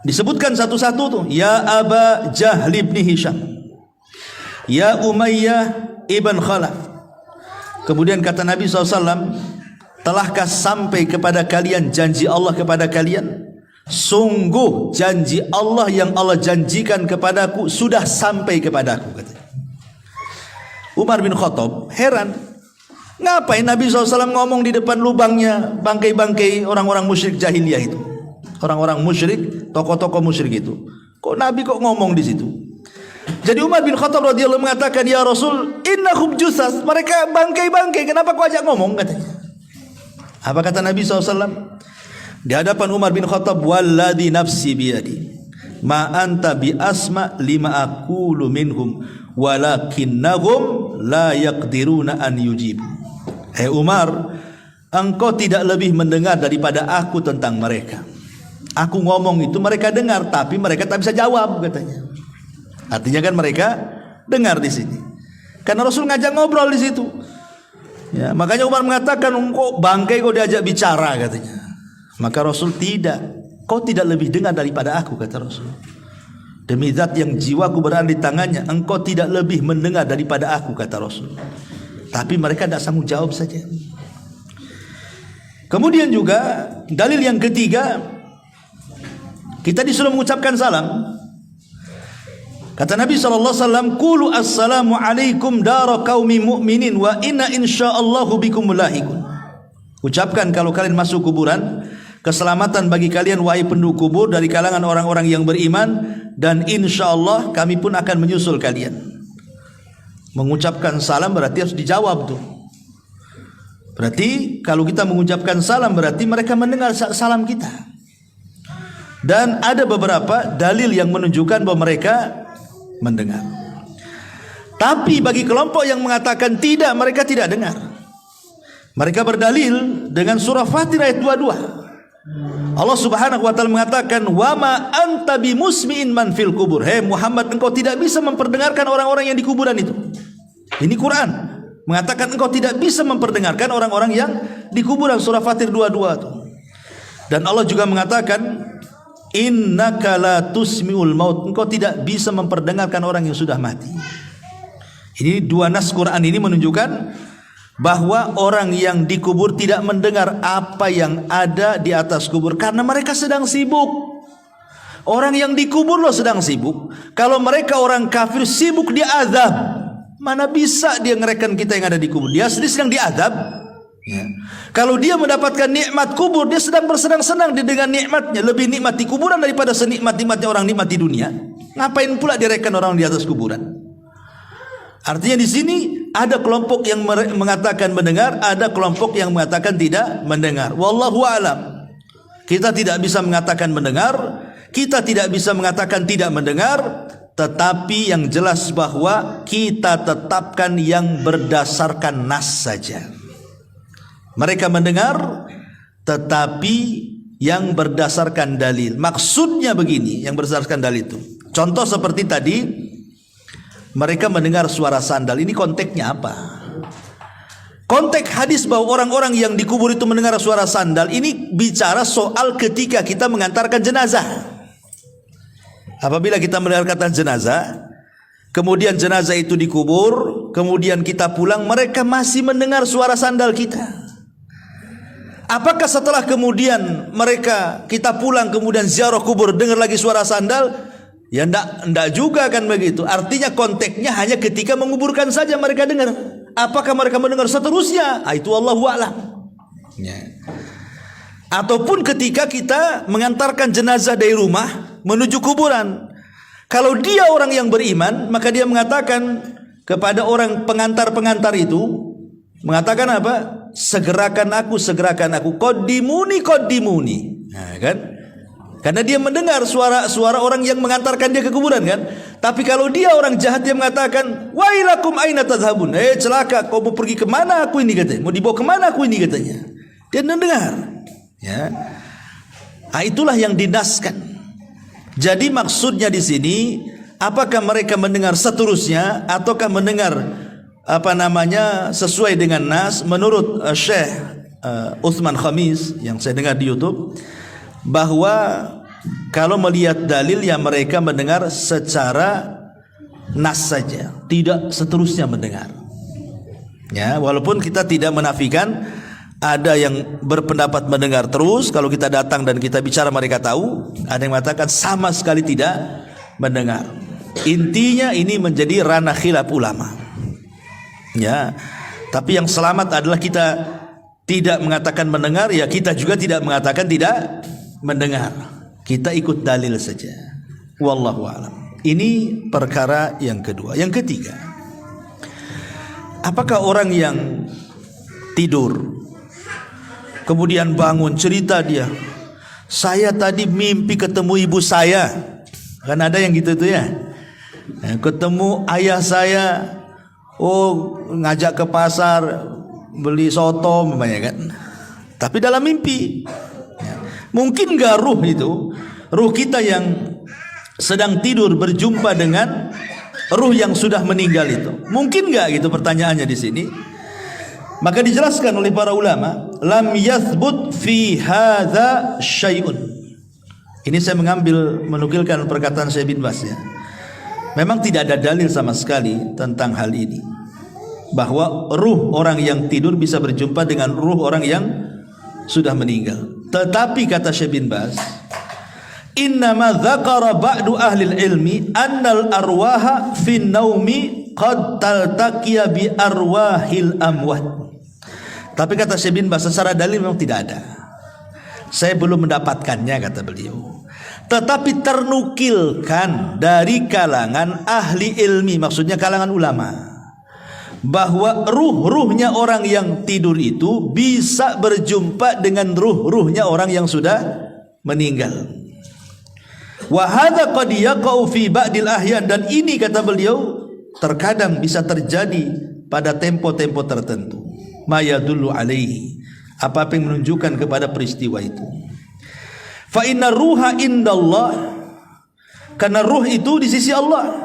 disebutkan satu-satu tuh, ya Aba Jahl ibn Hisham, ya Umayyah ibn Khalaf. Kemudian kata Nabi SAW, telahkah sampai kepada kalian janji Allah kepada kalian? Sungguh janji Allah yang Allah janjikan kepadaku sudah sampai kepadaku, katanya. Umar bin Khattab heran, ngapain Nabi SAW ngomong di depan lubangnya bangkai-bangkai orang-orang musyrik jahiliyah itu, orang-orang musyrik, tokoh-tokoh musyrik itu. Kok Nabi kok ngomong di situ? Jadi Umar bin Khattab radhiyallahu mengatakan, ya Rasul, innahum jusas, mereka bangkai-bangkai, kenapa kau ajak ngomong, katanya. Apa kata Nabi SAW? Di hadapan Umar bin Khattab, walladhi nafsi biyadi, ma anta bi asma lima aqulu minhum, walakinnahum la yaqdiruna an yujibu. Umar, engkau tidak lebih mendengar daripada aku tentang mereka. Aku ngomong itu mereka dengar, tapi mereka tak bisa jawab katanya. Artinya kan mereka dengar di sini. Karena Rasul ngajak ngobrol di situ. Ya, makanya Umar mengatakan, kok bangkai kau diajak bicara katanya. Maka Rasul tidak. Kau tidak lebih dengar daripada aku, kata Rasul. Demi zat yang jiwaku berada di tangannya, engkau tidak lebih mendengar daripada aku, kata Rasul. Tapi mereka tidak sanggup jawab saja. Kemudian juga dalil yang ketiga, kita disuruh mengucapkan salam. Kata Nabi SAW, Qulu assalamu alaikum dara qaumi mu'minin wa inna insya'allahu bikum lahikun. Ucapkan kalau kalian masuk kuburan, keselamatan bagi kalian wahai penduduk kubur dari kalangan orang-orang yang beriman, dan insyaallah kami pun akan menyusul kalian. Mengucapkan salam berarti harus dijawab tuh. Berarti kalau kita mengucapkan salam berarti mereka mendengar salam kita. Dan ada beberapa dalil yang menunjukkan bahwa mereka mendengar. Tapi bagi kelompok yang mengatakan tidak, mereka tidak dengar, mereka berdalil dengan surah Fatir ayat 22. Allah Subhanahu wa taala mengatakan, "Wa ma anta bimusmi'in man fil kubur." Hei Muhammad, engkau tidak bisa memperdengarkan orang-orang yang di kuburan itu. Ini Quran mengatakan engkau tidak bisa memperdengarkan orang-orang yang di kuburan, surah Fatir 22 itu. Dan Allah juga mengatakan, innaka la tusmi'ul maut, engkau tidak bisa memperdengarkan orang yang sudah mati. Ini dua nas Quran ini menunjukkan bahwa orang yang dikubur tidak mendengar apa yang ada di atas kubur karena mereka sedang sibuk. Orang yang dikubur loh sedang sibuk. Kalau mereka orang kafir sibuk diazab, mana bisa dia ngerekan kita yang ada di kubur? Dia sedang diazab. Ya. Kalau dia mendapatkan nikmat kubur, dia sedang bersenang-senang dengan nikmatnya. Lebih nikmat di kuburan daripada senikmat-nikmatnya orang nikmat di dunia. Ngapain pula direken orang di atas kuburan? Artinya di sini ada kelompok yang mengatakan mendengar, ada kelompok yang mengatakan tidak mendengar. Wallahu a'lam. Kita tidak bisa mengatakan mendengar, kita tidak bisa mengatakan tidak mendengar, tetapi yang jelas bahwa kita tetapkan yang berdasarkan nas saja. Mereka mendengar tetapi yang berdasarkan dalil. Maksudnya begini, yang berdasarkan dalil itu. Contoh seperti tadi, mereka mendengar suara sandal. Ini konteksnya apa? Konteks hadis bahwa orang-orang yang dikubur itu mendengar suara sandal, ini bicara soal ketika kita mengantarkan jenazah. Apabila kita mendengarkan jenazah, kemudian jenazah itu dikubur, kemudian kita pulang, mereka masih mendengar suara sandal kita. Apakah setelah kemudian kita pulang kemudian ziarah kubur dengar lagi suara sandal? Ya enggak juga kan begitu. Artinya konteksnya hanya ketika menguburkan saja mereka dengar. Apakah mereka mendengar seterusnya? Itu Allahu a'lam. Ya. Ataupun ketika kita mengantarkan jenazah dari rumah menuju kuburan. Kalau dia orang yang beriman, maka dia mengatakan kepada orang pengantar-pengantar itu, mengatakan apa? Segerakan aku, qaddimuni. Nah, kan? Karena dia mendengar suara orang yang mengantarkan dia ke kuburan kan. Tapi kalau dia orang jahat, dia mengatakan, wailakum aina tadhhabun. Celaka, kau mau pergi kemana aku ini katanya. Mau dibawa kemana aku ini katanya. Dia mendengar. Ya. Nah, itulah yang dinaskan. Jadi maksudnya di sini, apakah mereka mendengar seterusnya ataukah mendengar sesuai dengan nas? Menurut Syekh Utsman Khamis yang saya dengar di YouTube, bahwa kalau melihat dalil yang mereka mendengar secara nas saja, tidak seterusnya mendengar. Ya, walaupun kita tidak menafikan ada yang berpendapat mendengar terus. Kalau kita datang dan kita bicara mereka tahu. Ada yang mengatakan sama sekali tidak mendengar. Intinya ini menjadi ranah khilaf ulama. Ya, tapi yang selamat adalah kita tidak mengatakan mendengar, ya kita juga tidak mengatakan tidak mendengar. Kita ikut dalil saja. Wallahu a'lam. Ini perkara yang kedua. Yang ketiga, apakah orang yang tidur kemudian bangun cerita dia, saya tadi mimpi ketemu ibu saya. Kan ada yang gitu tuh ya. Ketemu ayah saya, ngajak ke pasar beli soto namanya kan. tapi dalam mimpi. Mungkin gak ruh kita yang sedang tidur berjumpa dengan ruh yang sudah meninggal itu? Mungkin gak gitu pertanyaannya di sini. Maka dijelaskan oleh para ulama, lam yathbut fi hadza syai'un. Ini saya menukilkan perkataan Syekh bin Baz ya. Memang tidak ada dalil sama sekali tentang hal ini, bahwa ruh orang yang tidur bisa berjumpa dengan ruh orang yang sudah meninggal. Tetapi kata Syekh bin Baz, innama dzakara ba'du ahli ilmi annal arwaha fin naumi qad taltaqiya bi arwahil amwat. Tapi kata Syekh bin Baz, secara dalil memang tidak ada. Saya belum mendapatkannya, kata beliau. Tetapi ternukilkan dari kalangan ahli ilmi, maksudnya kalangan ulama, bahwa ruh-ruhnya orang yang tidur itu bisa berjumpa dengan ruh-ruhnya orang yang sudah meninggal. Wa hadza qad yaqau fi ba'dil ahyan, dan ini kata beliau terkadang bisa terjadi pada tempo-tempo tertentu. Ma yadullu alaihi, apa yang menunjukkan kepada peristiwa itu. Fa inna ruha indallah, karena ruh itu di sisi Allah.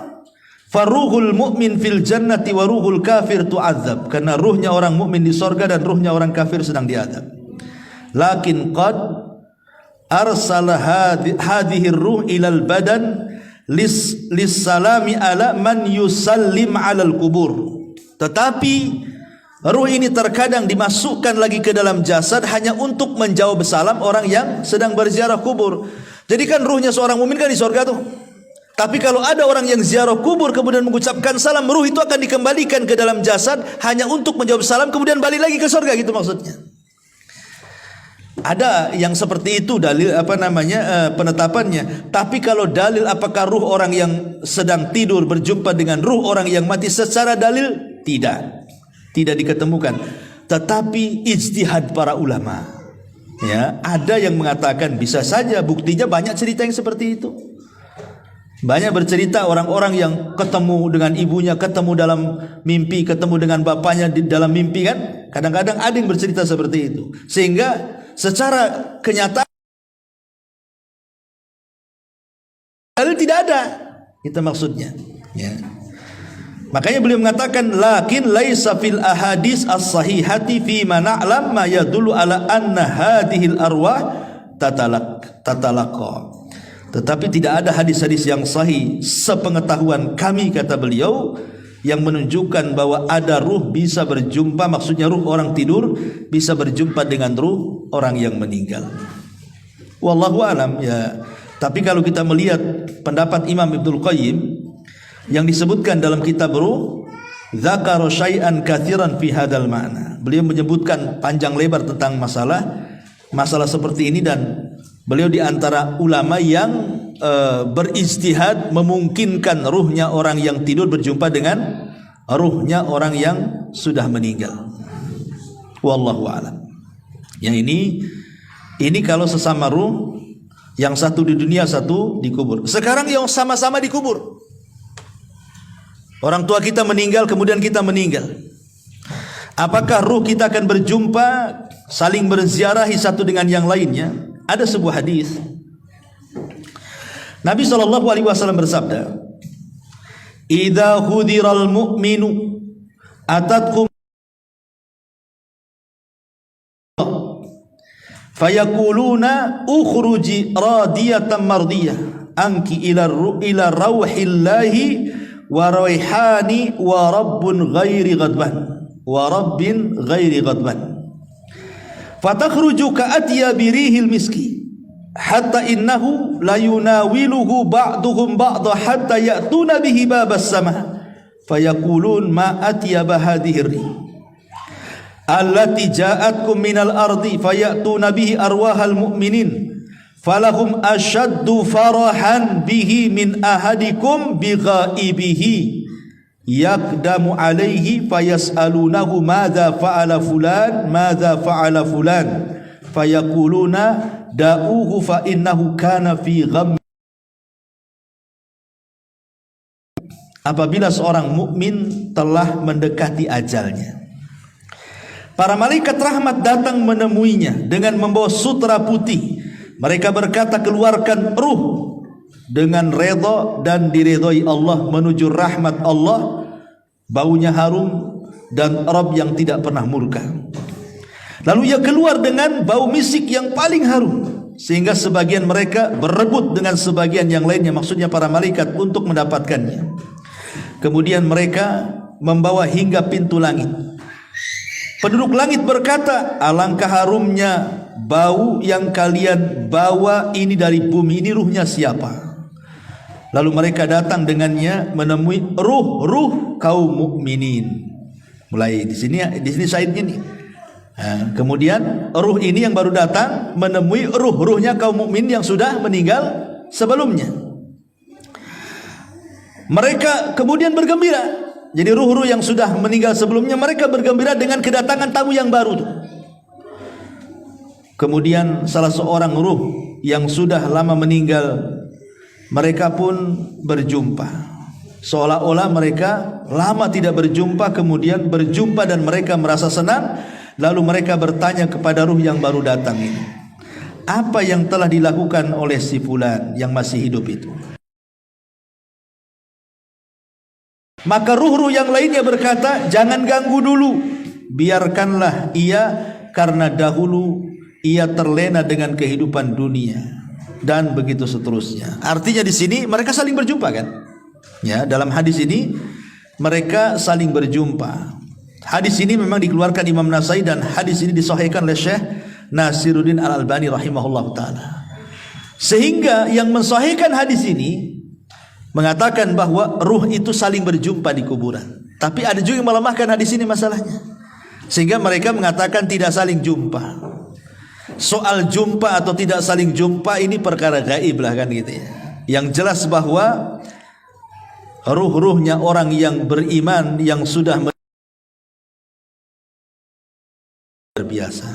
Faruhul mu'min fil jannati wa ruhul kafir tu'adzab, karena ruhnya orang mukmin di sorga dan ruhnya orang kafir sedang diazab. Lakin qad arsala hadhihi ruh ilal badan lis salami ala man yusallim alal kubur. Tetapi ruh ini terkadang dimasukkan lagi ke dalam jasad hanya untuk menjawab salam orang yang sedang berziarah kubur. Jadi kan ruhnya seorang mukmin kan di sorga tuh. Tapi kalau ada orang yang ziarah kubur kemudian mengucapkan salam, ruh itu akan dikembalikan ke dalam jasad hanya untuk menjawab salam kemudian balik lagi ke sorga, gitu maksudnya. Ada yang seperti itu dalil penetapannya. Tapi kalau dalil apakah ruh orang yang sedang tidur berjumpa dengan ruh orang yang mati, secara dalil tidak diketemukan. Tetapi ijtihad para ulama, ya, ada yang mengatakan bisa saja. Buktinya banyak cerita yang seperti itu. Banyak bercerita orang-orang yang ketemu dengan ibunya, ketemu dalam mimpi, ketemu dengan bapaknya di dalam mimpi kan. Kadang-kadang ada yang bercerita seperti itu. Sehingga secara kenyataan dalil tidak ada. Itu maksudnya, ya. Makanya beliau mengatakan lakin laisa fil ahadits as-sahihati fi ma na'lam ma yadullu ala anna hadhil arwah tatalaqa. Tetapi tidak ada hadis-hadis yang sahih sepengetahuan kami, kata beliau, yang menunjukkan bahwa ada ruh bisa berjumpa, maksudnya ruh orang tidur bisa berjumpa dengan ruh orang yang meninggal. Wallahu alam, ya. Tapi kalau kita melihat pendapat Imam Ibnul Qayyim yang disebutkan dalam kitab Ruh, dzakara syai'an katsiran fi hadzal ma'na. Beliau menyebutkan panjang lebar tentang masalah seperti ini, dan beliau di antara ulama yang berijtihad memungkinkan ruhnya orang yang tidur berjumpa dengan ruhnya orang yang sudah meninggal. Wallahu a'lam. Ya, ini kalau sesama ruh, yang satu di dunia, satu di kubur. Sekarang yang sama-sama di kubur. Orang tua kita meninggal, kemudian kita meninggal. Apakah ruh kita akan berjumpa, saling berziarahi satu dengan yang lainnya? Ada sebuah hadis. Nabi SAW bersabda, "Idza hudiral mu'minu atatkum fayaquluna ukhruji radiyatan mardiyah anki ila rauhillahi wa raihani wa rabbin ghairi ghadban fatakhruju ka'atiya birihil miski hatta innahu la yunawiluhu ba'duhum ba'da hatta ya'tuna bihi babas sama fayaqulun ma atyaba hadhihi rih allati ja'atkum minal ardi fayatuna bihi arwahal mu'minin falahum ashaddu farahan bihi min ahadikum bighaibihi yakdamu alaihi fayas'alunahu madza fa'ala fulan fayaquluna da'uhu fa innahu kana fi gham. Apabila seorang mukmin telah mendekati ajalnya, Para malaikat rahmat datang menemuinya dengan membawa sutra putih. Mereka berkata, keluarkan ruh dengan redha dan diredai Allah menuju rahmat Allah. Baunya harum dan Rabb yang tidak pernah murka. Lalu ia keluar dengan bau misik yang paling harum, sehingga sebagian mereka berebut dengan sebagian yang lainnya, maksudnya para malaikat, untuk mendapatkannya. Kemudian mereka membawa hingga pintu langit. Penduduk langit berkata, alangkah harumnya bau yang kalian bawa ini dari bumi, ini ruhnya siapa? Lalu mereka datang dengannya menemui ruh-ruh kaum mukminin. Mulai di sini saidnya nih. Kemudian ruh ini yang baru datang menemui ruh-ruhnya kaum mukmin yang sudah meninggal sebelumnya. Mereka kemudian bergembira. Jadi ruh-ruh yang sudah meninggal sebelumnya, mereka bergembira dengan kedatangan tamu yang baru. Kemudian salah seorang ruh yang sudah lama meninggal, mereka pun berjumpa. Seolah-olah mereka lama tidak berjumpa, kemudian berjumpa dan mereka merasa senang. Lalu mereka bertanya kepada ruh yang baru datang ini, apa yang telah dilakukan oleh si fulan yang masih hidup itu? Maka ruh-ruh yang lainnya berkata, jangan ganggu dulu, biarkanlah ia, karena dahulu ia terlena dengan kehidupan dunia, dan begitu seterusnya. Artinya di sini mereka saling berjumpa kan? Ya, dalam hadis ini mereka saling berjumpa. Hadis ini memang dikeluarkan Imam Nasai dan hadis ini disahihkan oleh Syekh Nasiruddin Al-Albani rahimahullah taala. Sehingga yang mensahihkan hadis ini mengatakan bahwa ruh itu saling berjumpa di kuburan. Tapi ada juga yang melemahkan hadis ini masalahnya. Sehingga mereka mengatakan tidak saling jumpa. Soal jumpa atau tidak saling jumpa ini perkara gaib lah kan gitu ya. Yang jelas bahwa ruh-ruhnya orang yang beriman yang sudah biasa.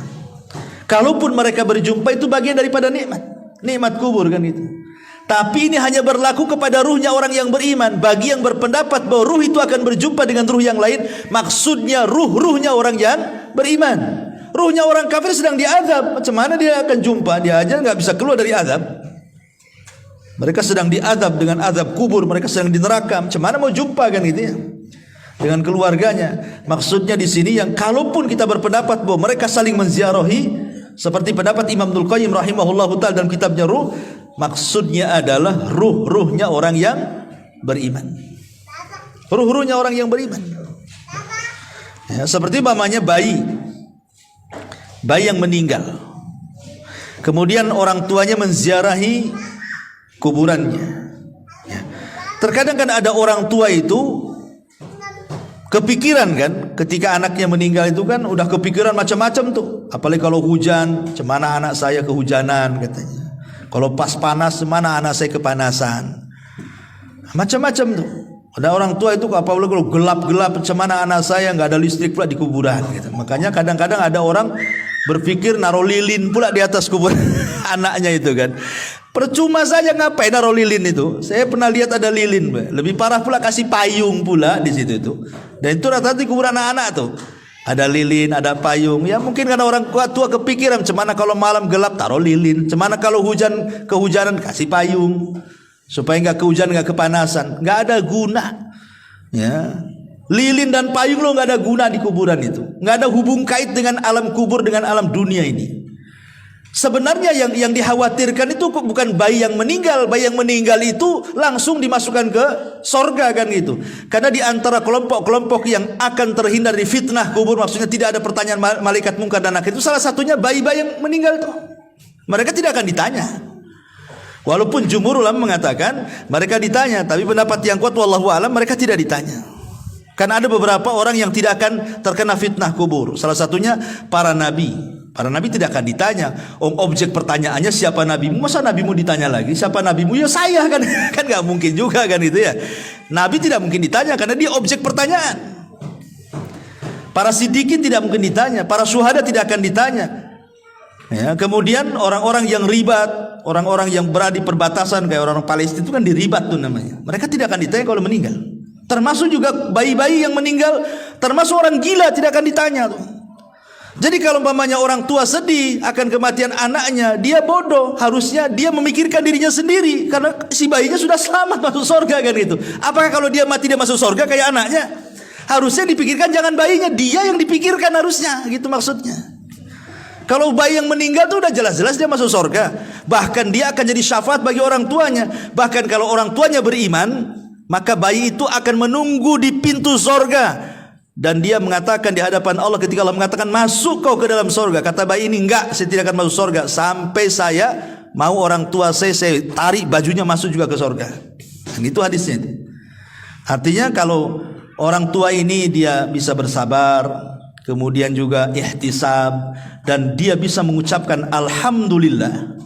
Kalaupun mereka berjumpa itu bagian daripada nikmat kubur kan itu. Tapi ini hanya berlaku kepada ruhnya orang yang beriman. Bagi yang berpendapat bahwa ruh itu akan berjumpa dengan ruh yang lain, maksudnya ruhnya orang yang beriman. Ruhnya orang kafir sedang diazab, macam mana dia akan jumpa? Dia aja nggak bisa keluar dari azab. Mereka sedang diazab dengan azab kubur, mereka sedang di neraka, macam mana mau jumpa kan gitu ya? Dengan keluarganya. Maksudnya di sini yang kalaupun kita berpendapat bahwa mereka saling menziarahi seperti pendapat Imam Ibnul Qayyim rahimahullahu taala dalam kitabnya Ruh, maksudnya adalah ruh-ruhnya orang yang beriman. Ruh-ruhnya orang yang beriman. Ya, seperti umpamanya bayi yang meninggal. Kemudian orang tuanya menziarahi kuburannya. Ya. Terkadang kan ada orang tua itu kepikiran kan, ketika anaknya meninggal itu kan udah kepikiran macam-macam tuh. Apalagi kalau hujan, cemana anak saya kehujanan katanya. Kalau pas panas, mana anak saya kepanasan. Macam-macam tuh. Ada orang tua itu apalagi kalau gelap-gelap, cemana anak saya nggak ada listrik pula di kuburan. Gitu. Makanya kadang-kadang ada orang berpikir naruh lilin pula di atas kuburan anaknya itu kan. Percuma saja ngapain naruh lilin itu. Saya pernah lihat ada lilin, lebih parah pula kasih payung pula di situ itu. Dan itu rata-rata di kuburan anak-anak tuh. Ada lilin, ada payung. Ya mungkin karena orang tua kepikiran, cemana kalau malam gelap taruh lilin, cemana kalau kehujanan kasih payung supaya nggak kehujanan, nggak kepanasan. Nggak ada guna. Ya. Lilin dan payung lo nggak ada guna di kuburan itu. Nggak ada hubung kait dengan alam kubur dengan alam dunia ini. Sebenarnya yang dikhawatirkan itu bukan bayi yang meninggal. Bayi yang meninggal itu langsung dimasukkan ke sorga kan gitu. Karena di antara kelompok-kelompok yang akan terhindar dari fitnah kubur, maksudnya tidak ada pertanyaan malaikat mungkar dan nakir, itu salah satunya bayi-bayi yang meninggal itu. Mereka tidak akan ditanya. Walaupun jumhur ulama mengatakan mereka ditanya, tapi pendapat yang kuat wallahu alam mereka tidak ditanya. Karena ada beberapa orang yang tidak akan terkena fitnah kubur. Salah satunya para nabi. Para nabi tidak akan ditanya. Objek pertanyaannya siapa nabimu? Masa nabimu ditanya lagi? Siapa nabimu? Ya saya kan. Kan nggak mungkin juga kan itu ya. Nabi tidak mungkin ditanya karena dia objek pertanyaan. Para siddiqin tidak mungkin ditanya. Para syuhada tidak akan ditanya. Ya, kemudian orang-orang yang ribat, orang-orang yang berada di perbatasan kayak orang Palestina itu kan diribat tuh namanya. Mereka tidak akan ditanya kalau meninggal. Termasuk juga bayi-bayi yang meninggal, termasuk orang gila tidak akan ditanya tuh. Jadi kalau umpamanya orang tua sedih akan kematian anaknya, dia bodoh. Harusnya dia memikirkan dirinya sendiri, karena si bayinya sudah selamat masuk surga kan gitu. Apakah kalau dia mati dia masuk surga kayak anaknya? Harusnya dipikirkan jangan bayinya, dia yang dipikirkan harusnya, gitu maksudnya. Kalau bayi yang meninggal itu udah jelas-jelas dia masuk surga. Bahkan dia akan jadi syafaat bagi orang tuanya. Bahkan kalau orang tuanya beriman, maka bayi itu akan menunggu di pintu surga. Dan dia mengatakan di hadapan Allah, ketika Allah mengatakan masuk kau ke dalam surga, kata bayi ini, enggak, saya tidak akan masuk surga sampai saya mau orang tua saya tarik bajunya masuk juga ke surga. Dan itu hadisnya. Artinya kalau orang tua ini dia bisa bersabar, kemudian juga ihtisab, dan dia bisa mengucapkan alhamdulillah,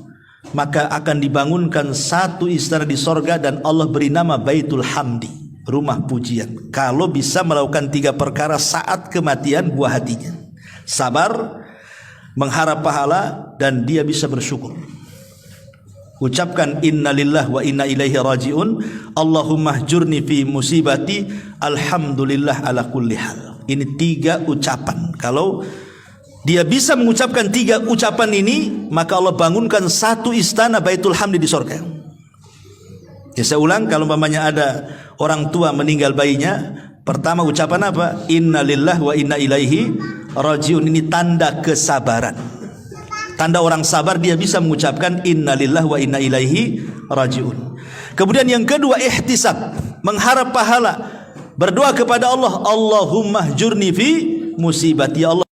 maka akan dibangunkan satu istana di surga dan Allah beri nama Baitul Hamdi, rumah pujian. Kalau bisa melakukan 3 perkara saat kematian buah hatinya: sabar, mengharap pahala, dan dia bisa bersyukur. Ucapkan innalillah wa inna ilaihi rajiun, Allahumma hjurni fi musibati, alhamdulillah ala kulli hal. Ini 3 ucapan. Kalau dia bisa mengucapkan 3 ucapan ini, maka Allah bangunkan satu istana Baitul Hamdi di surga. Ya, saya ulang, kalau umpamanya ada orang tua meninggal bayinya, pertama ucapan apa? Innalillah wa inna ilaihi rajiun. Ini tanda kesabaran. Tanda orang sabar, dia bisa mengucapkan innalillah wa inna ilaihi rajiun. Kemudian yang kedua ihtisab, mengharap pahala, berdoa kepada Allah, Allahumma hjurni fi musibati, ya Allah.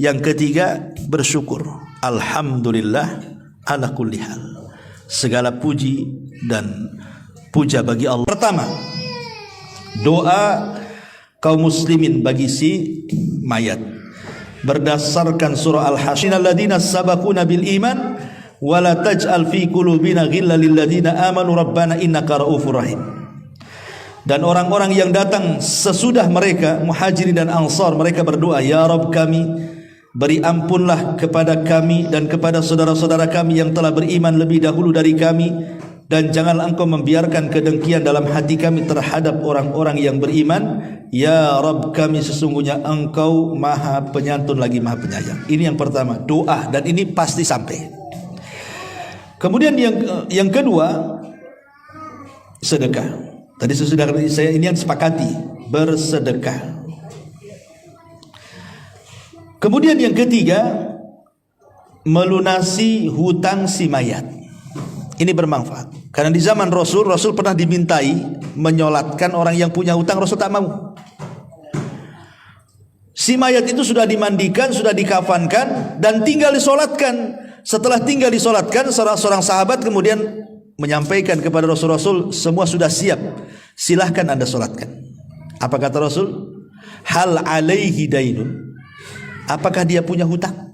Yang ketiga bersyukur, alhamdulillah ala kulli hal. Segala puji dan puja bagi Allah. Pertama, doa kaum muslimin bagi si mayat berdasarkan surah Al-Hasyr, alladzina sabaquna bil iman wa la taj'al fi qulubina ghillan lil ladzina amanu rabbana innaka raufur rahim. Dan orang-orang yang datang sesudah mereka, muhajirin dan ansar, mereka berdoa, ya Rabb kami, beri ampunlah kepada kami dan kepada saudara-saudara kami yang telah beriman lebih dahulu dari kami, dan janganlah engkau membiarkan kedengkian dalam hati kami terhadap orang-orang yang beriman. Ya Rabb kami, sesungguhnya engkau maha penyantun lagi maha penyayang. Ini yang pertama, doa, dan ini pasti sampai. Kemudian yang kedua, sedekah. Tadi saya ini yang sepakati, bersedekah. Kemudian yang ketiga, melunasi hutang si mayat. Ini bermanfaat. Karena di zaman Rasul pernah dimintai menyolatkan orang yang punya hutang, Rasul tak mau. Si mayat itu sudah dimandikan, sudah dikafankan, dan tinggal disolatkan. Setelah tinggal disolatkan, seorang sahabat kemudian menyampaikan kepada Rasul, semua sudah siap, silahkan Anda solatkan. Apa kata Rasul? Hal alaihi dainun, apakah dia punya hutang?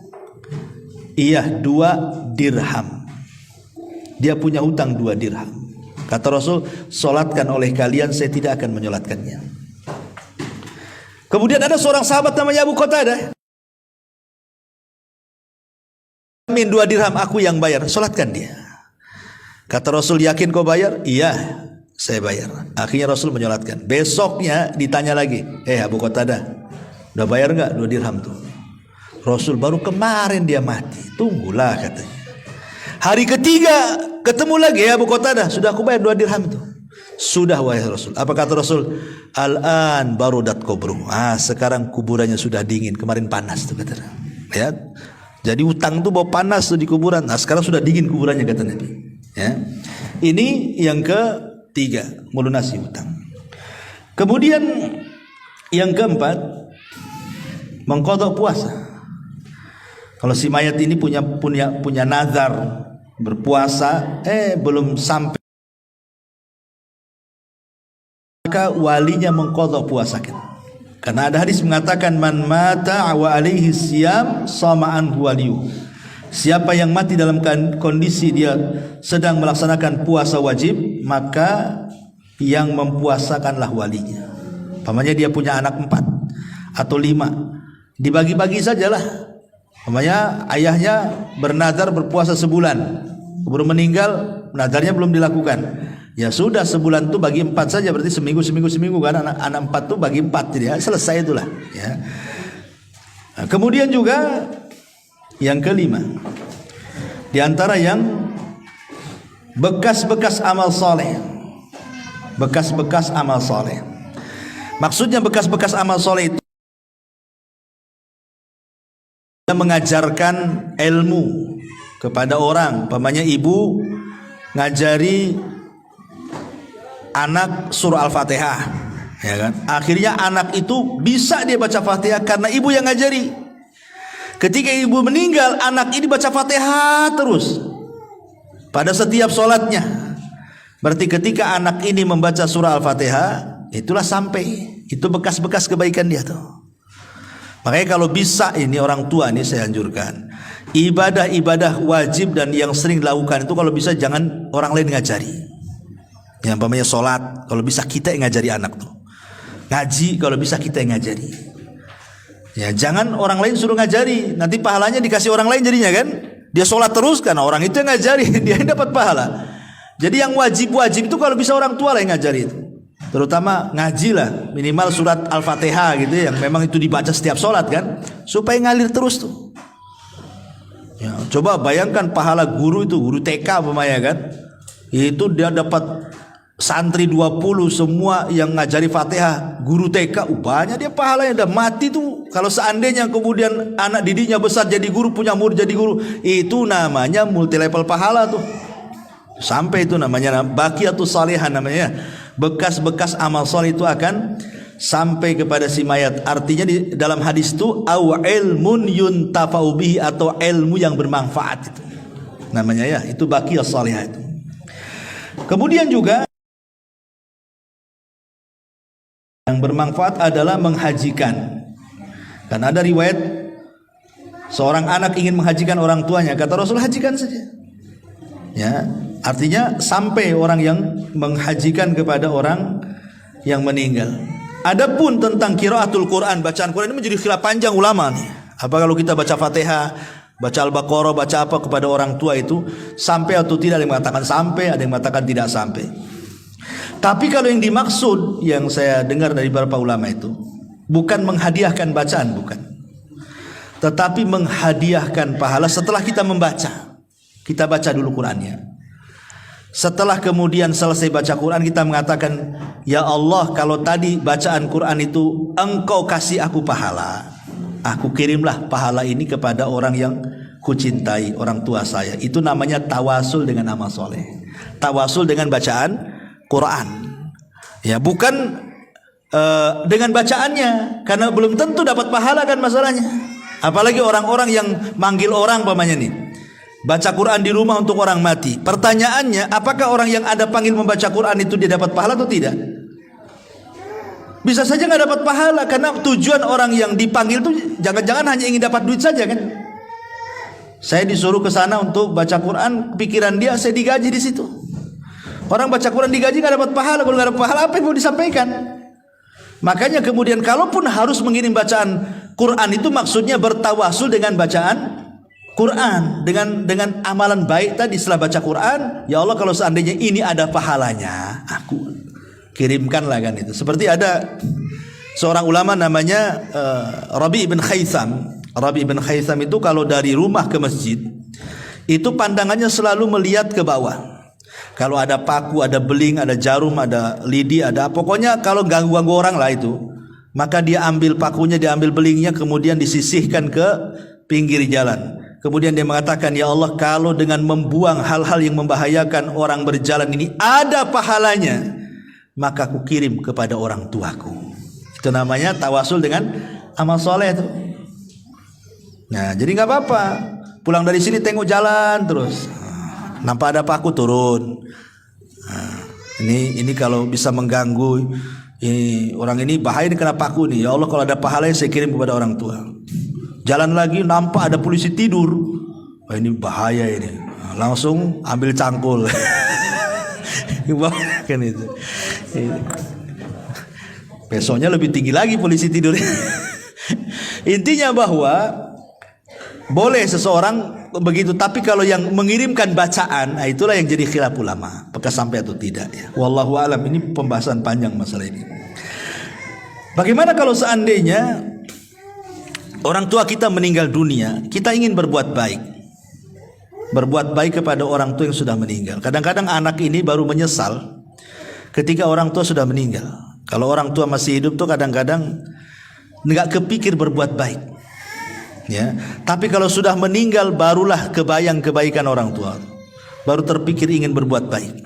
Iya, 2 dirham. Dia punya hutang 2 dirham. Kata Rasul, solatkan oleh kalian, saya tidak akan menyolatkannya. Kemudian ada seorang sahabat namanya Abu Qatadah, min 2 dirham, aku yang bayar, solatkan dia. Kata Rasul, yakin kau bayar? Iya, saya bayar. Akhirnya Rasul menyolatkan. Besoknya ditanya lagi, Abu Qatadah, udah bayar enggak 2 dirham tuh? Rasul, baru kemarin dia mati. Tunggulah, katanya. Hari ketiga ketemu lagi, Abu Qatadah, sudah aku bayar 2 dirham itu. Sudah wahai Rasul. Apa kata Rasul? Al-an barudat kubru. Sekarang kuburannya sudah dingin. Kemarin panas tuh, kata. Ya. Jadi utang tuh bawa panas tuh di kuburan. Sekarang sudah dingin kuburannya, kata Nabi. Ya. Ini yang ketiga, melunasi utang. Kemudian yang keempat, mengqadha puasa. Kalau si mayat ini punya nazar berpuasa, belum sampai, maka walinya mengqadha puasa. Karena ada hadis mengatakan, man mata wa alaihi siyam sama anhu waliyu. Siapa yang mati dalam kondisi dia sedang melaksanakan puasa wajib, maka yang mempuasakanlah walinya. Pamannya dia punya anak 4 atau 5, dibagi-bagi sajalah. Pamannya ayahnya bernazar berpuasa sebulan, baru meninggal, nazarnya belum dilakukan. Ya sudah, sebulan tuh bagi 4 saja, berarti seminggu kan, anak 4 tuh bagi 4, jadi ya, selesai itulah ya. Nah, kemudian juga yang kelima, di antara yang bekas-bekas amal soleh. Bekas-bekas amal soleh, maksudnya bekas-bekas amal soleh itu mengajarkan ilmu kepada orang. Pamannya ibu ngajari anak surah Al-Fatihah, ya kan? Akhirnya anak itu bisa dia baca Fatihah karena ibu yang ngajari. Ketika ibu meninggal, anak ini baca Fatihah terus pada setiap sholatnya. Berarti ketika anak ini membaca surah Al-Fatihah, itulah sampai. Itu bekas-bekas kebaikan dia tuh. Makanya kalau bisa, ini orang tua ini saya anjurkan, ibadah-ibadah wajib dan yang sering dilakukan itu kalau bisa jangan orang lain ngajari. Yang namanya sholat, kalau bisa kita yang ngajari anak tuh. Ngaji, kalau bisa kita yang ngajari. Ya, jangan orang lain suruh ngajari, nanti pahalanya dikasih orang lain jadinya kan. Dia sholat terus karena orang itu yang ngajari, dia yang dapat pahala. Jadi yang wajib-wajib itu kalau bisa orang tua lah yang ngajari itu. Terutama ngaji lah, minimal surat Al-Fatihah gitu yang memang itu dibaca setiap sholat kan, supaya ngalir terus tuh. Ya, coba bayangkan pahala guru itu, guru TK umpamanya kan, itu dia dapat santri 20 semua yang ngajari Fatihah, guru TK, banyak dia pahalanya, udah mati tuh. Kalau seandainya kemudian anak didiknya besar jadi guru, punya murid jadi guru, itu namanya multi level pahala tuh. Sampai itu namanya baqiyatus salihah namanya. Bekas-bekas amal soleh itu akan sampai kepada si mayat. Artinya di dalam hadis itu au ilmun yuntafa'u bihi, atau ilmu yang bermanfaat itu. Namanya ya, itu baqiyas salihah itu. Kemudian juga yang bermanfaat adalah menghajikan. Dan ada riwayat seorang anak ingin menghajikan orang tuanya, kata Rasul, hajikan saja. Ya, artinya sampai orang yang menghajikan kepada orang yang meninggal. Adapun tentang qiraatul Quran, bacaan Quran ini menjadi khilaf panjang ulama nih. Apa kalau kita baca Fatihah, baca Al-Baqarah, baca apa kepada orang tua itu sampai atau tidak? Ada yang mengatakan sampai, ada yang mengatakan tidak sampai. Tapi kalau yang dimaksud yang saya dengar dari beberapa ulama itu bukan menghadiahkan bacaan, bukan, tetapi menghadiahkan pahala setelah kita membaca. Kita baca dulu Qurannya. Setelah kemudian selesai baca Quran, kita mengatakan, ya Allah, kalau tadi bacaan Quran itu Engkau kasih aku pahala, aku kirimlah pahala ini kepada orang yang kucintai, orang tua saya. Itu namanya tawasul dengan amal soleh, tawasul dengan bacaan Quran. Ya, bukan dengan bacaannya, karena belum tentu dapat pahala kan masalahnya. Apalagi orang-orang yang manggil orang pamannya nih, baca Quran di rumah untuk orang mati. Pertanyaannya, apakah orang yang ada panggil membaca Quran itu dia dapat pahala atau tidak? Bisa saja nggak dapat pahala, karena tujuan orang yang dipanggil itu jangan-jangan hanya ingin dapat duit saja kan. Saya disuruh ke sana untuk baca Quran, pikiran dia saya digaji di situ. Orang baca Quran digaji nggak dapat pahala, kalau nggak dapat pahala apa yang mau disampaikan? Makanya kemudian kalaupun harus mengirim bacaan Quran itu maksudnya bertawasul dengan bacaan Quran, dengan amalan baik tadi. Setelah baca Quran, ya Allah, kalau seandainya ini ada pahalanya, aku kirimkanlah kan itu. Seperti ada seorang ulama namanya Rabi' bin Khaitham. Rabi' bin Khaitham itu kalau dari rumah ke masjid itu pandangannya selalu melihat ke bawah. Kalau ada paku, ada beling, ada jarum, ada lidi, ada pokoknya kalau ganggu-ganggu orang lah itu, maka dia ambil pakunya, dia ambil belingnya, kemudian disisihkan ke pinggir jalan. Kemudian dia mengatakan, ya Allah, kalau dengan membuang hal-hal yang membahayakan orang berjalan ini ada pahalanya, maka aku kirim kepada orang tuaku. Itu namanya tawasul dengan amal soleh itu. Nah, jadi nggak apa-apa. Pulang dari sini tengok jalan terus, nampak ada paku, turun. Nah, ini kalau bisa mengganggu ini, orang ini bahaya, ini kena paku nih. Ya Allah, kalau ada pahalanya saya kirim kepada orang tua. Jalan lagi nampak ada polisi tidur, wah ini bahaya ini. Nah, langsung ambil cangkul. Kan itu. Besoknya lebih tinggi lagi polisi tidur. Intinya bahwa Boleh seseorang begitu, tapi kalau yang mengirimkan bacaan, nah itulah yang jadi khilaf ulama, apakah sampai atau tidak ya. Wallahu alam, ini pembahasan panjang masalah ini. Bagaimana kalau seandainya orang tua kita meninggal dunia, kita ingin berbuat baik. Berbuat baik kepada orang tua yang sudah meninggal. Kadang-kadang anak ini baru menyesal ketika orang tua sudah meninggal. Kalau orang tua masih hidup tuh kadang-kadang nggak kepikir berbuat baik. Ya, tapi kalau sudah meninggal barulah kebayang kebaikan orang tua, baru terpikir ingin berbuat baik.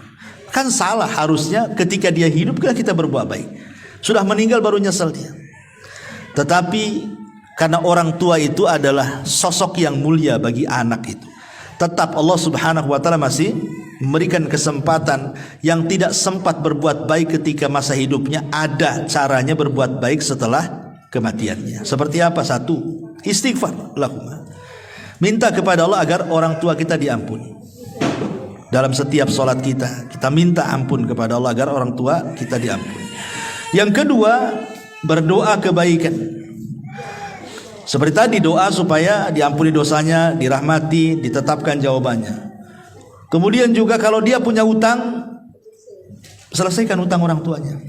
Kan salah, harusnya ketika dia hidup kita berbuat baik. Sudah meninggal baru nyesel dia. Tetapi karena orang tua itu adalah sosok yang mulia bagi anak itu, tetap Allah Subhanahu wa taala masih memberikan kesempatan yang tidak sempat berbuat baik ketika masa hidupnya, ada caranya berbuat baik setelah kematiannya. Seperti apa? Satu, istighfar, lakukan. Minta kepada Allah agar orang tua kita diampuni. Dalam setiap sholat kita minta ampun kepada Allah agar orang tua kita diampuni. Yang kedua, berdoa kebaikan. Seperti tadi, doa supaya diampuni dosanya, dirahmati, ditetapkan jawabannya. Kemudian juga kalau dia punya hutang, selesaikan hutang orang tuanya.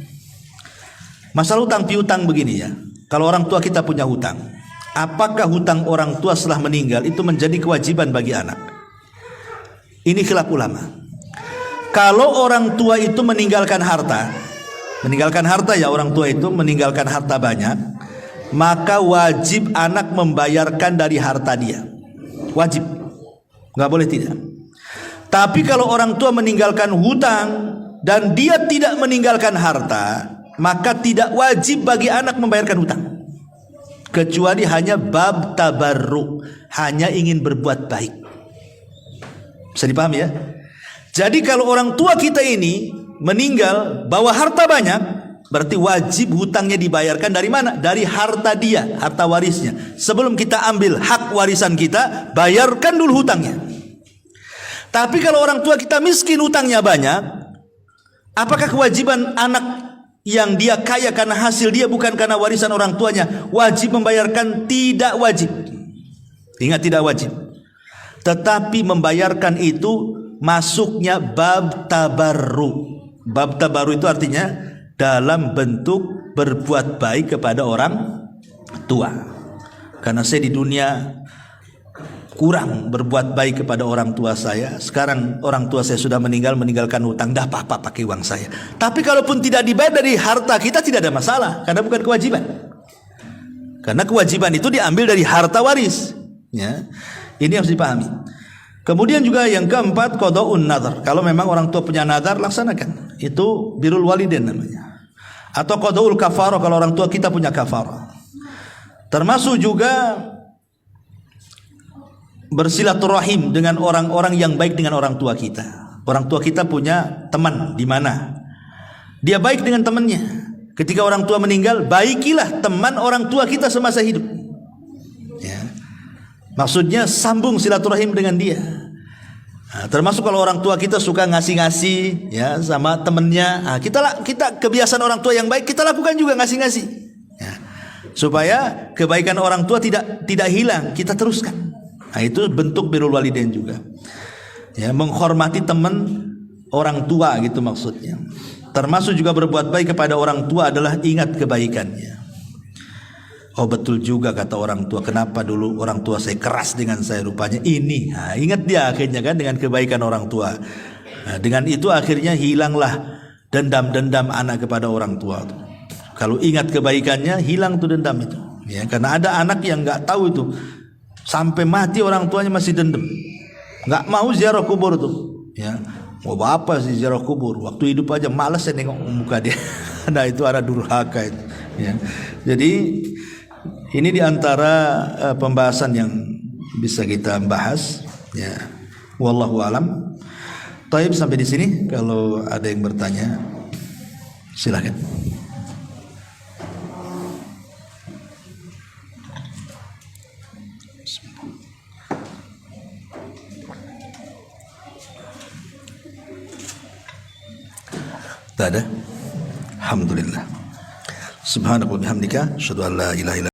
Masalah hutang piutang begini ya. Kalau orang tua kita punya hutang, apakah hutang orang tua setelah meninggal itu menjadi kewajiban bagi anak? Ini khilaf ulama. Kalau orang tua itu meninggalkan harta ya, orang tua itu meninggalkan harta banyak, maka wajib anak membayarkan dari harta dia. Wajib, nggak boleh tidak. Tapi kalau orang tua meninggalkan hutang dan dia tidak meninggalkan harta, maka tidak wajib bagi anak membayarkan hutang, kecuali hanya bab tabarruk, hanya ingin berbuat baik. Bisa dipahami ya? Jadi kalau orang tua kita ini meninggal bawa harta banyak, berarti wajib hutangnya dibayarkan dari mana? Dari harta dia, harta warisnya. Sebelum kita ambil hak warisan kita, bayarkan dulu hutangnya. Tapi kalau orang tua kita miskin, hutangnya banyak, apakah kewajiban anak yang dia kaya karena hasil dia bukan karena warisan orang tuanya wajib membayarkan? Tidak wajib. Ingat, tidak wajib. Tetapi membayarkan itu masuknya bab tabarru. Bab tabarru itu artinya dalam bentuk berbuat baik kepada orang tua. Karena saya di dunia kurang berbuat baik kepada orang tua saya. Sekarang orang tua saya sudah meninggalkan hutang, dah apa-apa pakai uang saya. Tapi kalaupun tidak dibayar dari harta kita tidak ada masalah, karena bukan kewajiban. Karena kewajiban itu diambil dari harta waris. Ya, ini harus dipahami. Kemudian juga yang keempat, qada'un nadhar. Kalau memang orang tua punya nadhar, laksanakan. Itu birrul walidain namanya. Atau qada'ul kafarah kalau orang tua kita punya kafarah. Termasuk juga bersilaturahim dengan orang-orang yang baik dengan orang tua kita. Orang tua kita punya teman di mana? Dia baik dengan temannya. Ketika orang tua meninggal, baikilah teman orang tua kita semasa hidup. Ya. Maksudnya sambung silaturahim dengan dia. Nah, termasuk kalau orang tua kita suka ngasih-ngasih ya sama temennya, nah, kita kebiasaan orang tua yang baik kita lakukan juga ngasih-ngasih. Ya. Supaya kebaikan orang tua tidak hilang, kita teruskan. Nah, itu bentuk birrul walidain juga. Ya, menghormati teman orang tua gitu maksudnya. Termasuk juga berbuat baik kepada orang tua adalah ingat kebaikannya. Oh betul juga kata orang tua, kenapa dulu orang tua saya keras dengan saya rupanya ini. Nah, ingat dia akhirnya kan dengan kebaikan orang tua. Nah, dengan itu akhirnya hilanglah dendam-dendam anak kepada orang tua. Kalau ingat kebaikannya hilang tuh dendam itu. Ya, karena ada anak yang nggak tahu itu sampai mati orang tuanya masih dendam, nggak mau ziarah kubur tuh. Ya, mau apa sih ziarah kubur? Waktu hidup aja malas saya nengok muka dia. Nah itu anak durhaka itu. Ya, jadi ini diantara pembahasan yang bisa kita bahas. Ya, wallahu alam. Taib sampai di sini. Kalau ada yang bertanya, silakan. Tak ada. Alhamdulillah. Subhanallah bihamdika, asyhadu an la ilaha illa